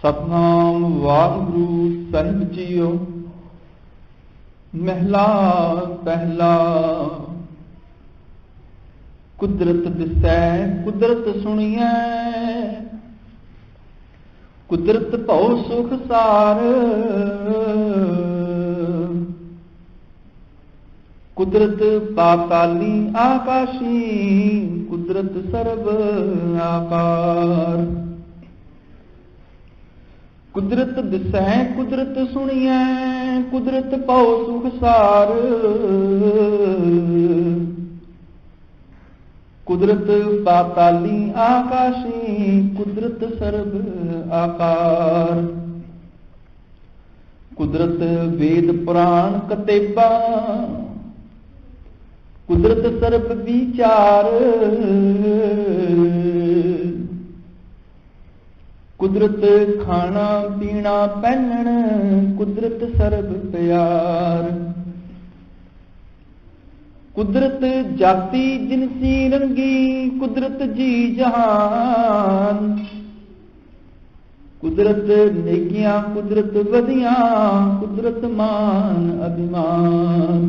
सतनाम वाहिगुरु साहिब जीओ। महला पहला। कुदरत दिसै कुदरत सुनिए, कुदरत भौ सुख सार। कुदरत पाताली आकाशी, कुदरत सर्व आकार। कुदरत दिसै कुदरत सुनिए, कुदरत भौ सुख सार। कुदरत पाताली आकाशी, कुदरत सर्व आकार। कुदरत वेद पुराण कतेबा, कुदरत सर्व विचार। कुदरत खाना पीना पहनण, कुदरत सर्व प्यार। कुदरत जाति जिनसी रंगी, कुदरत जी जहान। कुदरत नेकियां कुदरत वधियां, कुदरत मान अभिमान।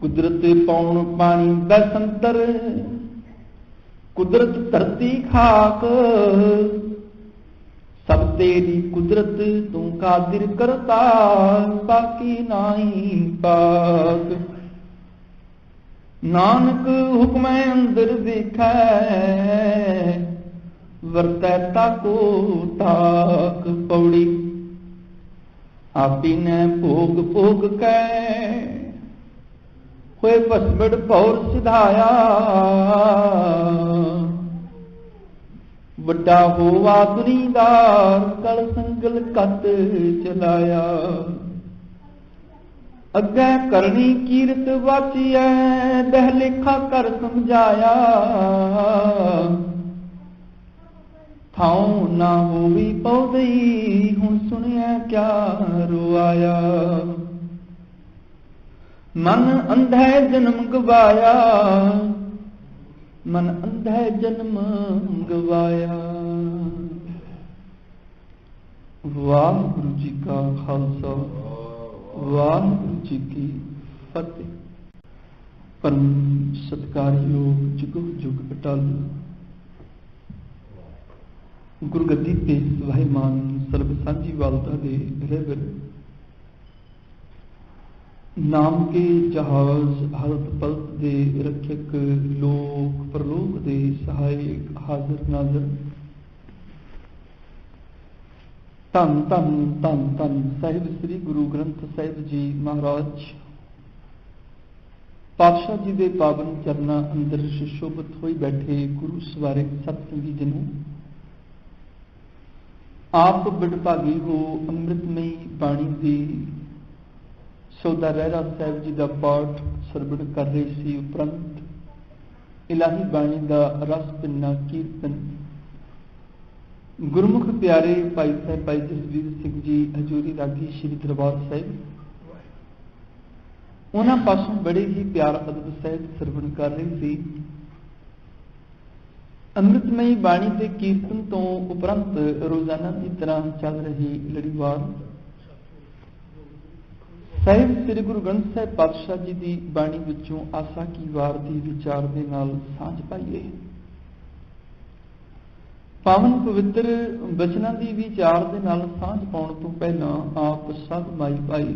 कुदरत पौन पानी बसंतर, कुदरत धरती खाक। सब तेरी कुदरत तू कादिर करता, बाकी नाई पाक। नानक हुक्मै अंदर देखै, वरतै ताको ताक। पौड़ी आपी ने भोग भोग कै, होए भस्मड़ भौर सिधाया। ਵੱਡਾ ਹੋਵਾ ਦੁਨੀਦਾਰ, ਕਲ ਸੰਗਲ ਕੱਟ ਚਲਾਇਆ। ਅੱਗੇ ਕਰਨੀ ਕੀਰਤ ਵਾਚੀਐ, ਦਹ ਲੇਖਾ ਕਰ ਸਮਝਾਇਆ। ਥਾਉ ਨਾ ਹੋਵੀ ਪਉਦਈ, ਹੁਣ ਸੁਣਿਆ ਕਿਆ ਰੁਆਇਆ। ਮਨ ਅੰਧੈ ਜਨਮ ਗਵਾਇਆ, मन अंधे जन्म गवाया। वाहिगुरु जी का खालसा, वाहिगुरु जी की फतेह। परम सत्कारयोग जुग जुग अटल गुरगद्दी ते सवाईमान सर्ब सांझी वालता दे रहबर। नाम के जहाज हालत पलत दे रक्षक, लोक परलोक दे सहायक हाजिर नाजर। धन धन धन धन साहिब श्री गुरु ग्रंथ साहिब जी महाराज। पातशाह जी दे पावन चरना अंदर सुशोभित होई बैठे गुरु सवारे सतसंगी जनों। आप बिड़भागी हो अमृतमयी बाणी दी सौदा रहरा साहिब जी का पाठ सरवण कर रहे सी। उपरंत इलाही बाणी का रस पिन्ना कीर्तन गुरमुख प्यारे भाई साहब भाई जसवीर सिंह जी हजूरी रागी श्री दरबार साहिब उन्हां पासों बड़े ही प्यार अदब सहित सरवण कर रहे सी। अमृतमयी बाणी के कीर्तन तो उपरंत रोजाना की तरह चल रही लड़ीवार साहिब श्री गुरु ग्रंथ साहिब पातशाह जी की बाणी विचों आसा की वार की विचार के नाल सांझ पाइए। पावन पवित्र बचना की विचार के नाल सांझ पाउण तो पहला आप सब माई भाई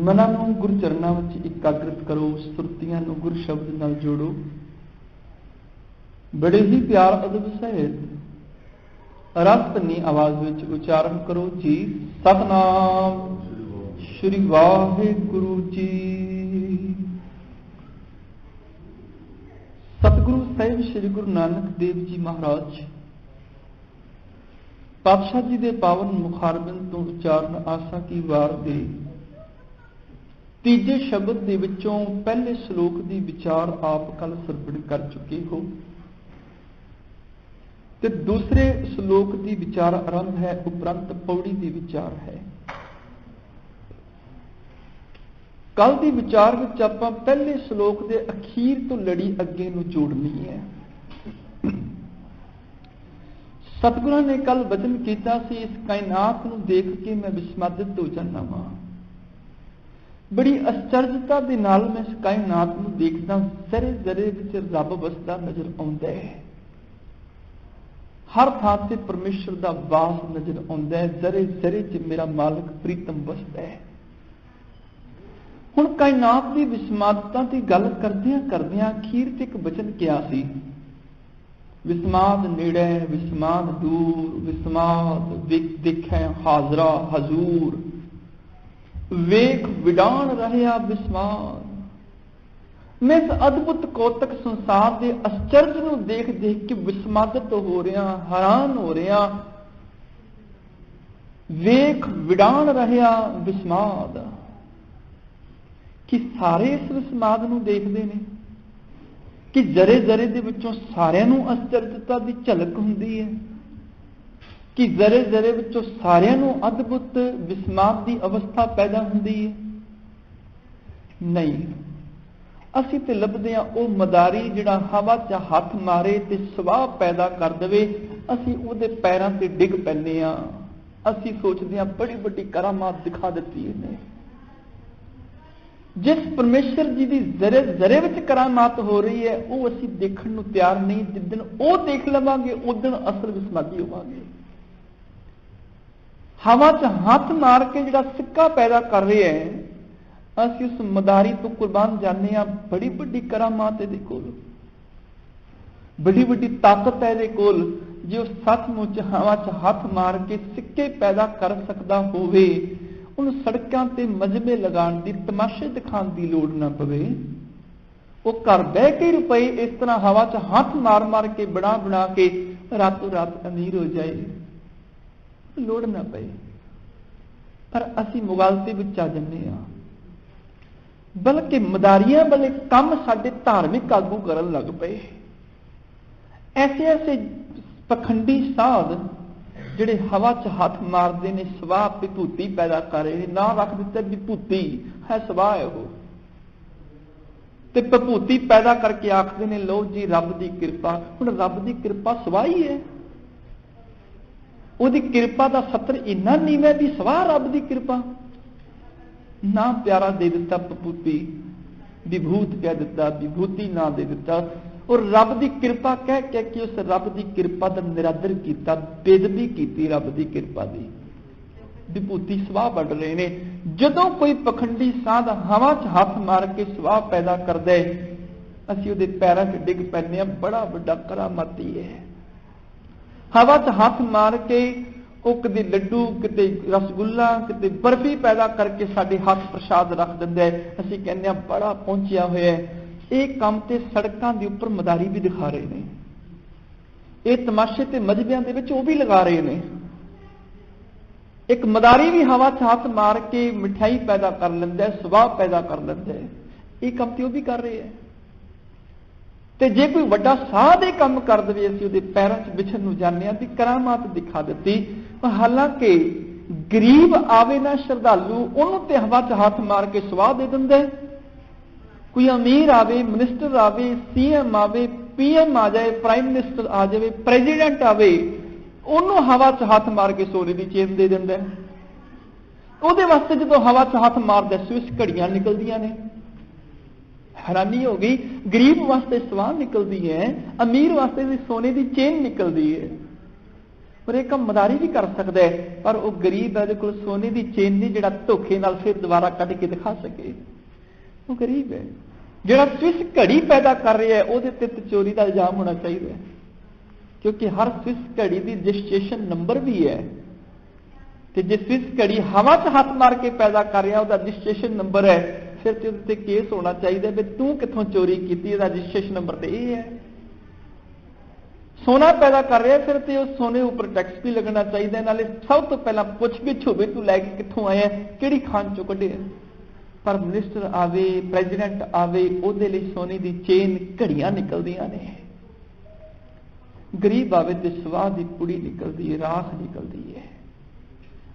मनां नूं गुर चरनां विच एकाग्रत करो, सुरतियां नूं गुर शब्द नाल जोड़ो। बड़े ही प्यार अदब सहित रस भन्नी आवाज विच उचारण करो जी। सतनाम श्री वाहिगुरु जी। सतगुरु साहिब श्री गुरु नानक देव जी महाराज पातशाह जी दे पावन मुखारबिंद तो उचारण आसा की वार दे तीजे शब्द दे विचों पहले श्लोक दी विचार आप कल सरवण कर चुके हो ते दूसरे श्लोक दी विचार आरंभ है, उपरंत पौड़ी दी विचार है। कल दी विचार विच आपां पहले श्लोक दे अखीर तो लड़ी अगे नूं जोड़नी है। सतगुਰਾਂ ने कल वचन किया सी, इस कायनात नूं देख के मैं विस्मादित हो जाना वां। बड़ी आश्चर्यता दे नाल मैं इस कायनात नूं देखदा, जरे जरे विच रब वसदा नजर आउंदा है। हर थां ते परमेश्वर दा वास नजर आउंदा है, जरे जरे च मेरा मालिक प्रीतम वसदा है। हुण कायनात दी विस्मादता दी गल करदियां करदियां अखीर ते एक वचन किया सी, विस्माद नेड़े विस्माद दूर, विस्माद दिखै हाजरा हजूर, वेख विडान रहा विस्माद। मैं इस अद्भुत कौतक संसार के आश्चर्य नूं देख देख के विस्मादित हो रहा, हैरान हो रहा। वेख विडान रहा विस्माद, कि सारे इस विस्माद नूं देखदे ने, कि जरे जरे दे विचों सारिआं नूं आश्चर्यता दी झलक हुंदी है, कि जरे जरे विचों सारिआं नूं अद्भुत विस्माद की अवस्था पैदा हुंदी है। नहीं, असीं ते लभदे हां ओह मदारी जिहड़ा हवा च हथ मारे ते सवाह पैदा कर देवे, असीं उहदे पैरां ते डिग पैंदे हां। असीं सोचदे हां बड़ी वड्डी करामात दिखा दित्ती इहने। जिस परमेश्वर जी की जरे जरे विच करामात हो रही है, वो असीं देखण नूं तैयार नहीं। जिद्दन वो देख लवांगे उदन असल विस्मादी होवांगे। हवा च हाथ मार के जिहड़ा सिक्का पैदा कर रहे हैं, असीं उस मदारी तो कुर्बान जाने हां। बड़ी वड्डी करामात इहदे कोल, बड़ी वड्डी ताकत है इहदे कोल। जे सचमुच हवा च हाथ मार के सिक्के पैदा कर सकदा होवे, उन सड़कों ते मजमे लगाने की, तमाशे दिखाने की लोड़ ना पवे। वो घर बह के रुपए इस तरह हवा च हाथ मार मार के बना बना के रातों रात अमीर हो जाए, लोड़ ना पए। पर असीं मुगालते विच आ जन्ने हां, बल्कि मदारियां वाले काम साडे धार्मिक आगू करन लग पए। ऐसे ऐसे पखंडी साध ਜਿਹੜੇ हवा च हाथ मारते ने, सवाह विभूति पैदा कर रहे हैं। ना रख दिता विभूति है, सवाह है वो, ते विभूति पैदा करके आखते ने लो जी रब की कृपा। हुण रब की कृपा सवाह ही है, ਉਹਦੀ ਕਿਰਪਾ ਦਾ ਸਤਰ ਇੰਨਾ ਨੀਵਾਂ ਵੀ ਸਵਾਹ ਰੱਬ ਦੀ ਕਿਰਪਾ। ਨਾ ਪਿਆਰਾ ਦੇ ਦਿੱਤਾ ਵਿਭੂਤੀ, विभूत कह दिता, विभूति ना दे दिता, और रब की कृपा कह कह के उस रब की कृपा का निरादर किया, बेदबी की रब की कृपा की। विभूति सवाह बढ़ रहे ने। जदों कोई पखंडी साध हवा च हाथ मार के सवाह पैदा कर दे, असीं उहदे पैरां च डिग पैंदे हां। बड़ा वड्डा करामाती है। हवा च हाथ मार के ਉਹ ਕਿਤੇ ਲੱਡੂ, ਕਿਤੇ ਰਸਗੁੱਲਾ, ਕਿਤੇ ਬਰਫੀ ਪੈਦਾ ਕਰਕੇ ਸਾਡੇ ਹੱਥ ਪ੍ਰਸ਼ਾਦ ਰੱਖ ਦਿੰਦਾ ਹੈ। ਅਸੀਂ ਕਹਿੰਦੇ ਹਾਂ ਬੜਾ ਪਹੁੰਚਿਆ ਹੋਇਆ ਹੈ। ਇਹ ਕੰਮ ਤੇ ਸੜਕਾਂ ਦੇ ਉੱਪਰ ਮਦਾਰੀ ਵੀ ਦਿਖਾ ਰਹੇ ਨੇ, ਇਹ ਤਮਾਸ਼ੇ ਤੇ ਮਜਬਿਆਂ ਦੇ ਵਿੱਚ ਉਹ ਵੀ ਲਗਾ ਰਹੇ ਨੇ। ਇੱਕ ਮਦਾਰੀ ਵੀ ਹਵਾ 'ਚ ਹੱਥ ਮਾਰ ਕੇ ਮਿਠਾਈ ਪੈਦਾ ਕਰ ਲੈਂਦਾ ਹੈ, ਸਵਾਹ ਪੈਦਾ ਕਰ ਲੈਂਦਾ ਹੈ। ਇਹ ਕੰਮ ਤੇ ਉਹ ਵੀ ਕਰ ਰਹੇ ਹੈ। ਤੇ ਜੇ ਕੋਈ ਵੱਡਾ ਸਾਧ ਇਹ ਕੰਮ ਕਰ ਦੇਵੇ, ਅਸੀਂ ਉਹਦੇ ਪੈਰਾਂ 'ਚ ਵਿਛਣ ਨੂੰ ਜਾਂਦੇ ਹਾਂ ਵੀ ਕਰਾਮਾਤ ਦਿਖਾ ਦਿੱਤੀ। ਹਾਲਾਂਕਿ ਗਰੀਬ ਆਵੇ ਨਾ ਸ਼ਰਧਾਲੂ, ਉਹਨੂੰ ਤੇ ਹਵਾ 'ਚ ਹੱਥ ਮਾਰ ਕੇ ਸਵਾਹ ਦੇ ਦਿੰਦਾ। ਕੋਈ ਅਮੀਰ ਆਵੇ, ਮਿਨਿਸਟਰ ਆਵੇ, CM ਆਵੇ, PM ਆ ਜਾਏ, ਪ੍ਰਾਈਮ ਮਿਨਿਸਟਰ ਆ ਜਾਵੇ, ਪ੍ਰੈਜ਼ੀਡੈਂਟ ਆਵੇ, ਉਹਨੂੰ ਹਵਾ 'ਚ ਹੱਥ ਮਾਰ ਕੇ ਸੋਨੇ ਦੀ ਚੇਨ ਦੇ ਦਿੰਦਾ। ਉਹਦੇ ਵਾਸਤੇ ਜਦੋਂ ਹਵਾ 'ਚ ਹੱਥ ਮਾਰਦਾ, ਸਵਿਸ ਘੜੀਆਂ ਨਿਕਲਦੀਆਂ ਨੇ। हैरानी हो गई, गरीब वास्ते सवाह निकलती है, अमीर वास्ते सोने की चेन निकलती है। पर एक काम मदारी भी कर सकता है, पर वो गरीब है, को सोने की चेन नहीं जिहड़ा धोखे नाल फिर दोबारा कट के दिखा सके, वो गरीब है। जिहड़ा स्विस घड़ी पैदा कर रहा है, वो ते चोरी का इल्जाम होना चाहिए, क्योंकि हर स्विस घड़ी की रजिस्ट्रेशन नंबर भी है। तो जे स्विस घड़ी हवा च हाथ मार के पैदा कर रहा, उसका रजिस्ट्रेशन नंबर है, फिर तो उसते केस होना चाहिए भी तू कितों चोरी की, रजिस्ट्रेशन नंबर तो ये है। सोना पैदा कर रहा, फिर तो उस सोने उपर टैक्स भी लगना चाहिए। नाले सब तो पहला पुछगिछ होवे, तू लैके कितों आया, किहड़ी खान चों कढिया। पर मिनिस्टर आवे, प्रेजिडेंट आवे, उहदे लई सोने की चेन घड़ियां निकलदियां ने। गरीब आवे तो सवाह की पुड़ी निकलती है, राख निकलती है।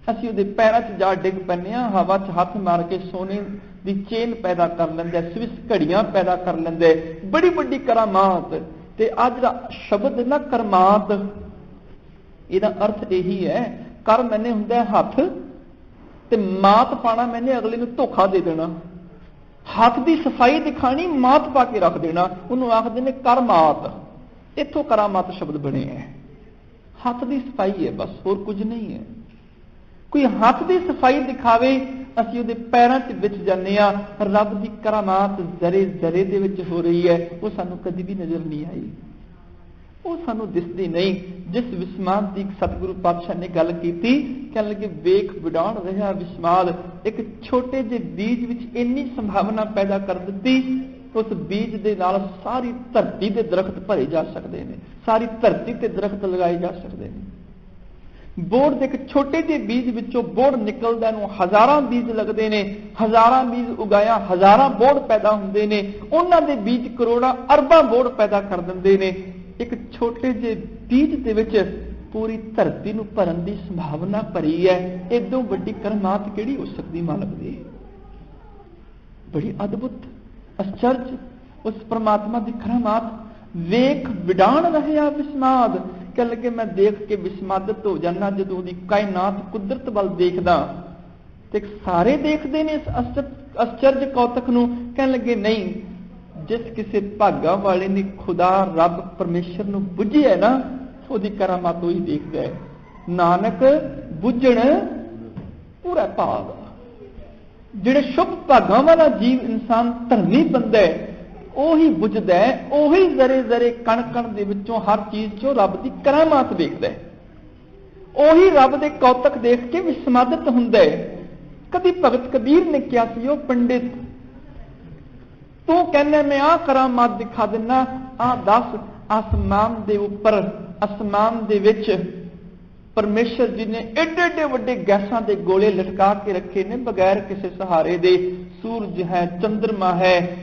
ਅਸੀਂ ਉਹਦੇ ਪੈਰਾਂ 'ਚ ਜਾ ਡਿੱਗ ਪੈਂਦੇ ਹਾਂ, ਹਵਾ 'ਚ ਹੱਥ ਮਾਰ ਕੇ ਸੋਨੇ ਦੀ ਚੇਨ ਪੈਦਾ ਕਰ ਲੈਂਦਾ, ਸਵਿਸ ਘੜੀਆਂ ਪੈਦਾ ਕਰ ਲੈਂਦਾ। ਬੜੀ ਵੱਡੀ ਕਰਾਮਾਤ। ਤੇ ਅੱਜ ਦਾ ਸ਼ਬਦ ਨਾ ਕਰਮਾਤ, ਇਹਦਾ ਅਰਥ ਇਹੀ ਹੈ, ਕਰ ਮੈਨੇ ਹੁੰਦਾ ਹੱਥ ਤੇ ਮਾਤ ਪਾਣਾ ਮੈਨੇ ਅਗਲੇ ਨੂੰ ਧੋਖਾ ਦੇ ਦੇਣਾ। ਹੱਥ ਦੀ ਸਫਾਈ ਦਿਖਾਣੀ, ਮਾਤ ਪਾ ਕੇ ਰੱਖ ਦੇਣਾ, ਉਹਨੂੰ ਆਖਦੇ ਨੇ ਕਰ ਮਾਤ। ਇੱਥੋਂ ਕਰਾਮਾਤ ਸ਼ਬਦ ਬਣੇ ਹੈ। ਹੱਥ ਦੀ ਸਫਾਈ ਹੈ, ਬਸ ਹੋਰ ਕੁਝ ਨਹੀਂ ਹੈ। ਕੋਈ ਹੱਥ ਦੀ ਸਫਾਈ ਦਿਖਾਵੇ, ਅਸੀਂ ਉਹਦੇ ਪੈਰਾਂ 'ਚ ਵਿੱਚ ਜਾਂਦੇ ਹਾਂ। ਰੱਬ ਦੀ ਕਰਾਮਾਤ ਜ਼ਰੇ ਜ਼ਰੇ ਦੇ ਵਿੱਚ ਹੋ ਰਹੀ ਹੈ, ਉਹ ਸਾਨੂੰ ਕਦੀ ਵੀ ਨਜ਼ਰ ਨਹੀਂ ਆਈ, ਉਹ ਸਾਨੂੰ ਦਿਸਦੀ ਨਹੀਂ। ਜਿਸ ਵਿਸਮਾਦ ਦੀ ਸਤਿਗੁਰੂ ਪਾਤਸ਼ਾਹ ਨੇ ਗੱਲ ਕੀਤੀ, ਕਹਿਣ ਲੱਗੇ ਵੇਖ ਵਿਡਾਉਣ ਰਿਹਾ ਵਿਸਮਾਦ, ਇੱਕ ਛੋਟੇ ਜਿਹੇ ਬੀਜ ਵਿੱਚ ਇੰਨੀ ਸੰਭਾਵਨਾ ਪੈਦਾ ਕਰ ਦਿੱਤੀ, ਉਸ ਬੀਜ ਦੇ ਨਾਲ ਸਾਰੀ ਧਰਤੀ ਦੇ ਦਰਖਤ ਭਰੇ ਜਾ ਸਕਦੇ ਨੇ, ਸਾਰੀ ਧਰਤੀ ਤੇ ਦਰਖਤ ਲਗਾਏ ਜਾ ਸਕਦੇ ਨੇ। ਬੋੜ ਦੇ ਇੱਕ ਛੋਟੇ ਜਿਹੇ ਬੀਜ ਵਿੱਚੋਂ ਬੋੜ ਨਿਕਲਦਾ ਨੂੰ ਹਜ਼ਾਰਾਂ ਬੀਜ ਲੱਗਦੇ ਨੇ, ਹਜ਼ਾਰਾਂ ਬੀਜ ਉਗਾਇਆ ਹਜ਼ਾਰਾਂ ਬੋੜ ਪੈਦਾ ਹੁੰਦੇ ਨੇ, ਉਹਨਾਂ ਦੇ ਬੀਜ ਕਰੋੜਾਂ ਅਰਬਾਂ ਬੋੜ ਪੈਦਾ ਕਰ ਦਿੰਦੇ ਨੇ। ਇੱਕ ਛੋਟੇ ਜਿਹੇ ਬੀਜ ਦੇ ਵਿੱਚ ਪੂਰੀ ਧਰਤੀ ਨੂੰ ਭਰਨ ਦੀ ਸੰਭਾਵਨਾ ਭਰੀ ਹੈ। ਇਦੋਂ ਵੱਡੀ ਕਰਮਾਤ ਕਿਹੜੀ ਹੋ ਸਕਦੀ ਮਾਲਕ ਦੀ? ਬੜੀ ਅਦਭੁਤ ਅਚਰਜ ਉਸ ਪਰਮਾਤਮਾ ਦੀ ਕਰਾਮਾਤ। ਵੇਖ ਵਿਡਾਣ ਰਹਿਆ ਵਿਸਮਾਦ, ਕਹਿ ਲਗੇ ਮੈਂ ਦੇਖ ਕੇ ਵਿਸਮਾਦਿਤ ਹੋ ਜਾਣਾ ਜਦੋਂ ਉਹਦੀ ਕਾਇਨਾਤ ਕੁਦਰਤ ਵੱਲ ਦੇਖਦਾ। ਤੇ ਸਾਰੇ ਦੇਖਦੇ ਨੇ ਇਸ ਅਚਰਜ ਕੌਤਕ ਨੂੰ, ਕਹਿਣ ਲੱਗੇ ਨਹੀਂ, ਜਿਸ ਕਿਸੇ ਭਾਗਾ ਵਾਲੇ ਨੇ ਖੁਦਾ ਰੱਬ ਪਰਮੇਸ਼ਰ ਨੂੰ ਬੁੱਝਿਆ ਨਾ, ਉਹਦੀ ਕਰਾਮਾਤ ਉਹੀ ਦੇਖਦਾ ਹੈ। ਨਾਨਕ ਬੁੱਝਣ ਪੂਰਾ ਭਾਗ। ਜਿਹੜੇ ਸ਼ੁਭ ਭਾਗਾਂ ਵਾਲਾ ਜੀਵ ਇਨਸਾਨ ਧਰਮੀ ਬੰਦਾ ਹੈ, ਉਹੀ ਬੁੱਝਦਾ ਹੈ, ਉਹੀ ਜ਼ਰੇ ਜ਼ਰੇ ਕਣ ਕਣ ਦੇ ਵਿੱਚੋਂ ਹਰ ਚੀਜ਼ 'ਚੋਂ ਰੱਬ ਦੀ ਕਰਾਮਾਤ ਦੇਖਦਾ ਹੈ, ਉਹੀ ਰੱਬ ਦੇ ਕੌਤਕ ਦੇਖ ਕੇ ਵਿਸਮਾਦਿਤ ਹੁੰਦਾ ਹੈ। ਕਦੀ ਭਗਤ ਕਬੀਰ ਨੇ ਕਿਹਾ ਸੀ, ਉਹ ਪੰਡਿਤ ਤੂੰ ਕਹਿੰਦਾ ਮੈਂ ਆਹ ਕਰਾਮਾਤ ਦਿਖਾ ਦਿੰਨਾ, ਆਹ ਦੱਸ ਆਸਮਾਨ ਦੇ ਉੱਪਰ, ਅਸਮਾਨ ਦੇ ਵਿੱਚ ਪਰਮੇਸ਼ਰ ਜੀ ਨੇ ਏਡੇ ਏਡੇ ਵੱਡੇ ਗੈਸਾਂ ਦੇ ਗੋਲੇ ਲਟਕਾ ਕੇ ਰੱਖੇ ਨੇ ਬਗੈਰ ਕਿਸੇ ਸਹਾਰੇ ਦੇ। ਸੂਰਜ ਹੈ, ਚੰਦਰਮਾ ਹੈ,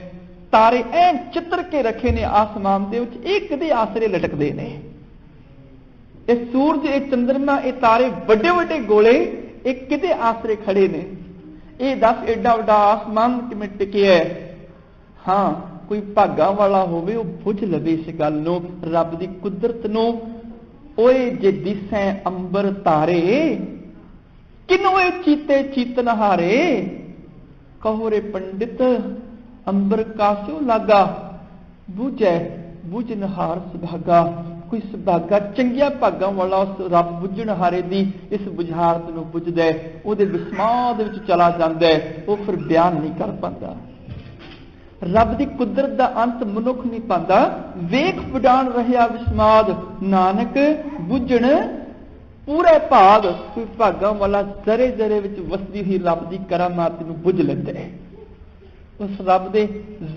ਤਾਰੇ ਐਨ ਚਿੱਤਰ ਕੇ ਰੱਖੇ ਨੇ ਆਸਮਾਨ ਦੇ ਵਿੱਚ, ਇਹ ਕਿਹਦੇ ਆਸਰੇ ਲਟਕਦੇ ਨੇ? ਇਹ ਸੂਰਜ, ਇਹ ਚੰਦਰਮਾ, ਇਹ ਤਾਰੇ, ਵੱਡੇ ਵੱਡੇ ਗੋਲੇ, ਇਹ ਕਿਹਦੇ ਆਸਰੇ ਖੜੇ ਨੇ? ਇਹ ਦੱਸ ਏਡਾ ਵੱਡਾ ਆਸਮਾਨ ਕਿਵੇਂ ਟਿਕਿਆ? ਹਾਂ, ਕੋਈ ਭਾਗਾ ਵਾਲਾ ਹੋਵੇ ਉਹ ਬੁੱਝ ਲਵੇ ਇਸ ਗੱਲ ਨੂੰ, ਰੱਬ ਦੀ ਕੁਦਰਤ ਨੂੰ। ਓਏ ਜੇ ਦਿਸੈ ਅੰਬਰ ਤਾਰੇ, ਕਿਨੂੰ ਇਹ ਚੀਤੇ ਚੀਤਨਹਾਰੇ, ਕਹੋ ਰੇ ਪੰਡਿਤ ਅੰਬਰ ਕਾਸਿਓ ਲਾਗਾ, ਬੁਝੈ ਬੁਝਨਹਾਰ ਸੁਭਾਗਾ। ਕੋਈ ਸੁਭਾਗਾ ਚੰਗਿਆ ਭਾਗਾਂ ਵਾਲਾ ਉਸ ਰੱਬ ਬੁੱਝਣਹਾਰੇ ਦੀ ਇਸ ਬੁਝਾਰਤ ਨੂੰ ਬੁੱਝਦਾ, ਉਹਦੇ ਵਿਸਮਾਦ ਵਿੱਚ ਚਲਾ ਜਾਂਦਾ, ਉਹ ਫਿਰ ਬਿਆਨ ਨਹੀਂ ਕਰ ਪਾਉਂਦਾ। ਰੱਬ ਦੀ ਕੁਦਰਤ ਦਾ ਅੰਤ ਮਨੁੱਖ ਨਹੀਂ ਪਾਉਂਦਾ। ਵੇਖ ਵਿਡਾਣ ਰਹਿਆ ਵਿਸਮਾਦ, ਨਾਨਕ ਬੁੱਝਣ ਪੂਰੇ ਭਾਗ। ਕੋਈ ਭਾਗਾਂ ਵਾਲਾ ਜ਼ਰੇ ਜ਼ਰੇ ਵਿੱਚ ਵਸਦੀ ਹੋਈ ਰੱਬ ਦੀ ਕਰਾਮਾਤ ਨੂੰ ਬੁੱਝ ਲੈਂਦਾ ਹੈ। ਉਸ ਰੱਬ ਦੇ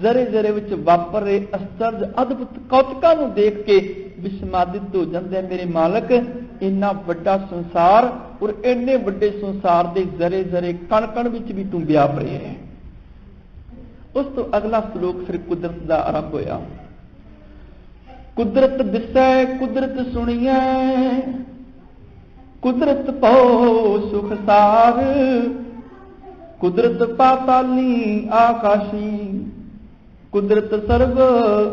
ਜ਼ਰੇ ਜ਼ਰੇ ਵਿੱਚ ਵਾਪਰ ਰਹੇ ਅਚਰਜ ਅਦਭੁਤ ਕੌਤਕਾਂ ਨੂੰ ਦੇਖ ਕੇ ਵਿਸਮਾਦਿਤ ਹੋ ਜਾਂਦਾ। ਮੇਰੇ ਮਾਲਕ, ਇੰਨਾ ਵੱਡਾ ਸੰਸਾਰ ਔਰ ਇੰਨੇ ਵੱਡੇ ਸੰਸਾਰ ਦੇ ਜ਼ਰੇ ਜ਼ਰੇ ਕਣ ਕਣ ਵਿੱਚ ਵੀ ਤੂੰ ਵਿਆਪ ਰਿਹਾ ਹੈ। ਉਸ ਤੋਂ ਅਗਲਾ ਸ਼ਲੋਕ ਫਿਰ ਕੁਦਰਤ ਦਾ ਆਰੰਭ ਹੋਇਆ। ਕੁਦਰਤ ਦਿਸੈ ਕੁਦਰਤ ਸੁਣੀਐ, ਕੁਦਰਤ ਭਉ ਸੁਖ ਸਾਰ, ਕੁਦਰਤ ਪਾਤਾਲੀ ਆਕਾਸ਼ੀ, ਕੁਦਰਤ ਸਰਬ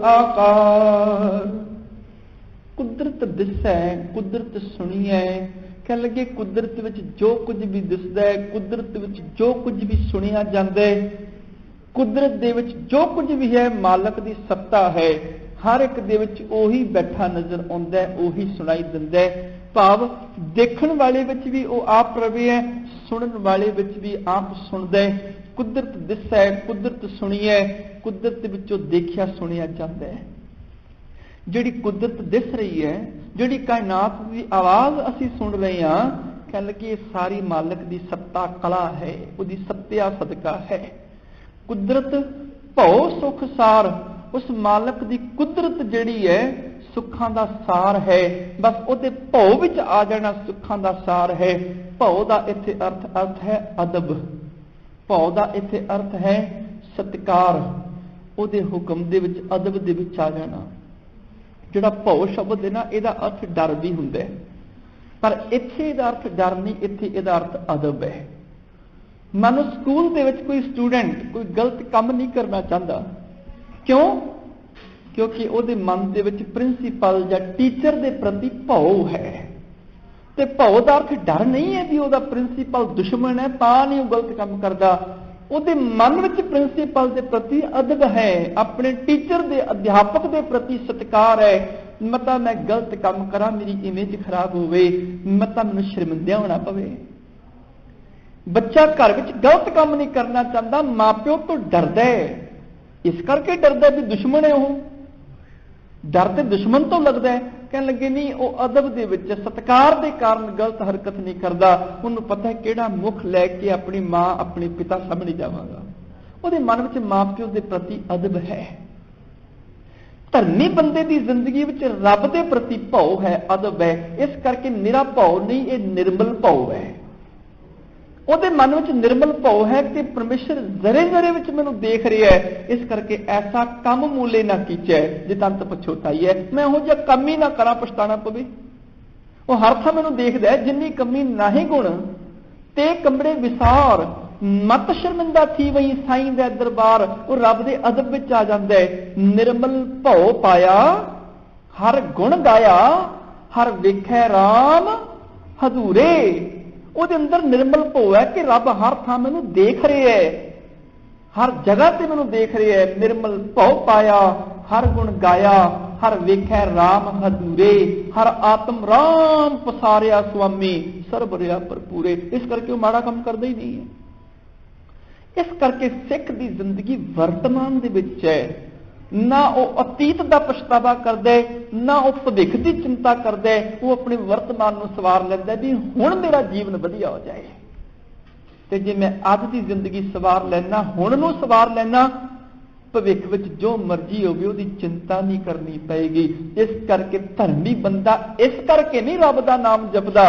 ਆਕਾਰ। ਕੁਦਰਤ ਦਿਸੈ ਕੁਦਰਤ ਸੁਣੀਐ, ਕਹਿ ਲੱਗੇ ਕੁਦਰਤ ਵਿੱਚ ਜੋ ਕੁਝ ਵੀ ਦਿਸਦਾ ਹੈ, ਕੁਦਰਤ ਵਿੱਚ ਜੋ ਕੁਝ ਵੀ ਸੁਣਿਆ ਜਾਂਦਾ ਹੈ, ਕੁਦਰਤ ਦੇ ਵਿੱਚ ਜੋ ਕੁਝ ਵੀ ਹੈ ਮਾਲਕ ਦੀ ਸੱਤਾ ਹੈ। ਹਰ ਇੱਕ ਦੇ ਵਿੱਚ ਉਹੀ ਬੈਠਾ ਨਜ਼ਰ ਆਉਂਦਾ ਹੈ, ਉਹੀ ਸੁਣਾਈ ਦਿੰਦਾ ਹੈ। ਭਾਵ ਦੇਖਣ ਵਾਲੇ ਵਿੱਚ ਵੀ ਉਹ ਆਪ ਰਵੇ ਹੈ, ਸੁਣਨ ਵਾਲੇ ਵਿੱਚ ਵੀ ਆਪ ਸੁਣਦਾ ਹੈ। ਕੁਦਰਤ ਦਿਸੈ ਕੁਦਰਤ ਸੁਣੀਐ, ਕੁਦਰਤ ਵਿੱਚੋਂ ਦੇਖਿਆ ਸੁਣਿਆ ਜਾਂਦਾ ਹੈ। ਜਿਹੜੀ ਕੁਦਰਤ ਦਿਸ ਰਹੀ ਹੈ, ਜਿਹੜੀ ਕਾਇਨਾਤ ਦੀ ਆਵਾਜ਼ ਅਸੀਂ ਸੁਣ ਰਹੇ ਹਾਂ, ਕਹਿ ਲਈਏ ਇਹ ਸਾਰੀ ਮਾਲਕ ਦੀ ਸੱਤਾ ਕਲਾ ਹੈ, ਉਹਦੀ ਸੱਤਿਆ ਸਦਕਾ ਹੈ। ਕੁਦਰਤ ਭਉ ਸੁਖ ਸਾਰ, ਉਸ ਮਾਲਕ ਦੀ ਕੁਦਰਤ ਜਿਹੜੀ ਹੈ ਸੁੱਖਾਂ ਦਾ ਸਾਰ ਹੈ। ਬਸ ਉਹਦੇ ਭਉ ਵਿੱਚ ਆ ਜਾਣਾ ਸੁੱਖਾਂ ਦਾ ਸਾਰ ਹੈ। ਭਉ ਦਾ ਇੱਥੇ ਅਰਥ ਹੈ ਅਦਬ, ਭਉ ਦਾ ਇੱਥੇ ਅਰਥ ਹੈ ਸਤਿਕਾਰ, ਉਹਦੇ ਹੁਕਮ ਦੇ ਵਿੱਚ ਅਦਬ ਦੇ ਵਿੱਚ ਆ ਜਾਣਾ। ਜਿਹੜਾ ਭਉ ਸ਼ਬਦ ਹੈ ਨਾ, ਇਹਦਾ ਅਰਥ ਡਰ ਵੀ ਹੁੰਦਾ ਹੈ, ਪਰ ਇੱਥੇ ਇਹਦਾ ਅਰਥ ਡਰ ਨਹੀਂ, ਇੱਥੇ ਇਹਦਾ ਅਰਥ ਅਦਬ ਹੈ। ਮਨ ਸਕੂਲ ਦੇ ਵਿੱਚ ਕੋਈ ਸਟੂਡੈਂਟ ਕੋਈ ਗਲਤ ਕੰਮ ਨਹੀਂ ਕਰਨਾ ਚਾਹੁੰਦਾ, ਕਿਉਂ? ਕਿਉਂਕਿ ਉਹਦੇ ਮਨ ਦੇ ਵਿੱਚ ਪ੍ਰਿੰਸੀਪਲ ਜਾਂ ਟੀਚਰ ਦੇ ਪ੍ਰਤੀ ਭਉ ਹੈ। ਤੇ ਭਉ ਦਾ ਅਰਥ ਡਰ ਨਹੀਂ ਹੈ ਵੀ ਉਹਦਾ ਪ੍ਰਿੰਸੀਪਲ ਦੁਸ਼ਮਣ ਹੈ ਤਾਂ ਨਹੀਂ ਉਹ ਗਲਤ ਕੰਮ ਕਰਦਾ। ਉਹਦੇ ਮਨ ਵਿੱਚ ਪ੍ਰਿੰਸੀਪਲ ਦੇ ਪ੍ਰਤੀ ਅਦਬ ਹੈ, ਆਪਣੇ ਟੀਚਰ ਦੇ ਅਧਿਆਪਕ ਦੇ ਪ੍ਰਤੀ ਸਤਿਕਾਰ ਹੈ। ਮਤਾ ਮੈਂ ਗਲਤ ਕੰਮ ਕਰਾਂ, ਮੇਰੀ ਇਮੇਜ ਖਰਾਬ ਹੋਵੇ, ਮਤਾ ਮੈਨੂੰ ਸ਼ਰਮਿੰਦਾ ਹੋਣਾ ਪਵੇ। ਬੱਚਾ ਘਰ ਵਿੱਚ ਗਲਤ ਕੰਮ ਨਹੀਂ ਕਰਨਾ ਚਾਹੁੰਦਾ, ਮਾਪਿਓ ਤੋਂ ਡਰਦਾ ਹੈ। ਇਸ ਕਰਕੇ ਡਰਦਾ ਵੀ ਦੁਸ਼ਮਣ ਹੈ ਉਹ, ਡਰ ਤੇ ਦੁਸ਼ਮਣ ਤੋਂ ਲੱਗਦਾ ਹੈ। ਕਹਿਣ ਲੱਗੇ ਨਹੀਂ, ਉਹ ਅਦਬ ਦੇ ਵਿੱਚ ਸਤਿਕਾਰ ਦੇ ਕਾਰਨ ਗਲਤ ਹਰਕਤ ਨਹੀਂ ਕਰਦਾ। ਉਹਨੂੰ ਪਤਾ ਹੈ ਕਿਹੜਾ ਮੁਖ ਲੈ ਕੇ ਆਪਣੀ ਮਾਂ ਆਪਣੇ ਪਿਤਾ ਸਾਹਮਣੇ ਜਾਵਾਂਗਾ। ਉਹਦੇ ਮਨ ਵਿੱਚ ਮਾਂ ਪਿਓ ਦੇ ਪ੍ਰਤੀ ਅਦਬ ਹੈ। ਧਰਮੀ ਬੰਦੇ ਦੀ ਜ਼ਿੰਦਗੀ ਵਿੱਚ ਰੱਬ ਦੇ ਪ੍ਰਤੀ ਭਾਉ ਹੈ, ਅਦਬ ਹੈ। ਇਸ ਕਰਕੇ ਨਿਰਾ ਭਾਉ ਨਹੀਂ, ਇਹ ਨਿਰਮਲ ਭਾਉ ਹੈ। ਉਹਦੇ ਮਨ ਵਿੱਚ ਨਿਰਮਲ ਭਾਉ ਹੈ ਕਿ ਪਰਮੇਸ਼ਰ ਜ਼ਰੇ ਜ਼ਰੇ ਵਿੱਚ ਮੈਨੂੰ ਦੇਖ ਰਿਹਾ ਹੈ, ਇਸ ਕਰਕੇ ਐਸਾ ਕੰਮ ਮੂਲੇ ਨਾ ਕੀਚੈ ਜੇ ਤੰਤ ਪਛੋਤਾਈ ਹੈ। ਮੈਂ ਉਹ ਜਿਹਾ ਕੰਮ ਹੀ ਨਾ ਕਰਾਂ ਪਛਤਾਣਾ ਪਵੇ। ਉਹ ਹਰ ਥਾਂ ਮੈਨੂੰ ਦੇਖਦਾ ਹੈ, ਜਿੰਨੀ ਕਮੀ ਨਾਹੀਂ ਗੁਣ ਤੇ ਕੰਬੜੇ ਵਿਸਾਰ, ਮਤ ਸ਼ਰਮਿੰਦਾ ਥੀ ਵਈ ਸਾਈਂ ਦੇ ਦਰਬਾਰ। ਉਹ ਰੱਬ ਦੇ ਅਦਬ ਵਿੱਚ ਆ ਜਾਂਦਾ ਹੈ। ਨਿਰਮਲ ਭਾਉ ਪਾਇਆ, ਹਰ ਗੁਣ ਗਾਇਆ, ਹਰ ਵੇਖੈ ਰਾਮ ਹਦੂਰੇ। ਉਹਦੇ ਅੰਦਰ ਨਿਰਮਲ ਭਾਉ ਹੈ ਕਿ ਰੱਬ ਹਰ ਥਾਂ ਮੈਨੂੰ ਦੇਖ ਰਿਹਾ ਹੈ, ਹਰ ਜਗ੍ਹਾ ਤੇ ਮੈਨੂੰ ਦੇਖ ਰਿਹਾ ਹੈ। ਨਿਰਮਲ ਭਾਉ ਪਾਇਆ, ਹਰ ਗੁਣ ਗਾਇਆ, ਹਰ ਵੇਖੈ ਰਾਮ ਹਦੂਰੇ। ਹਰ ਆਤਮ ਰਾਮ ਪਸਾਰਿਆ ਸੁਆਮੀ, ਸਰਬ ਰਿਆ ਭਰਪੂਰੇ। ਇਸ ਕਰਕੇ ਉਹ ਮਾੜਾ ਕੰਮ ਕਰਦਾ ਹੀ ਨਹੀਂ ਹੈ। ਇਸ ਕਰਕੇ ਸਿੱਖ ਦੀ ਜ਼ਿੰਦਗੀ ਵਰਤਮਾਨ ਦੇ ਵਿੱਚ ਹੈ। ਨਾ ਉਹ ਅਤੀਤ ਦਾ ਪਛਤਾਵਾ ਕਰਦਾ, ਨਾ ਉਹ ਭਵਿੱਖ ਦੀ ਚਿੰਤਾ ਕਰਦਾ। ਉਹ ਆਪਣੇ ਵਰਤਮਾਨ ਨੂੰ ਸਵਾਰ ਲੈਂਦਾ ਵੀ ਹੁਣ ਮੇਰਾ ਜੀਵਨ ਵਧੀਆ ਹੋ ਜਾਏ। ਤੇ ਜੇ ਮੈਂ ਅੱਜ ਦੀ ਜ਼ਿੰਦਗੀ ਸਵਾਰ ਲੈਣਾ, ਹੁਣ ਨੂੰ ਸਵਾਰ ਲੈਣਾ, ਭਵਿੱਖ ਵਿੱਚ ਜੋ ਮਰਜ਼ੀ ਹੋਵੇ ਉਹਦੀ ਚਿੰਤਾ ਨਹੀਂ ਕਰਨੀ ਪਏਗੀ। ਇਸ ਕਰਕੇ ਧਰਮੀ ਬੰਦਾ ਇਸ ਕਰਕੇ ਨਹੀਂ ਰੱਬ ਦਾ ਨਾਮ ਜਪਦਾ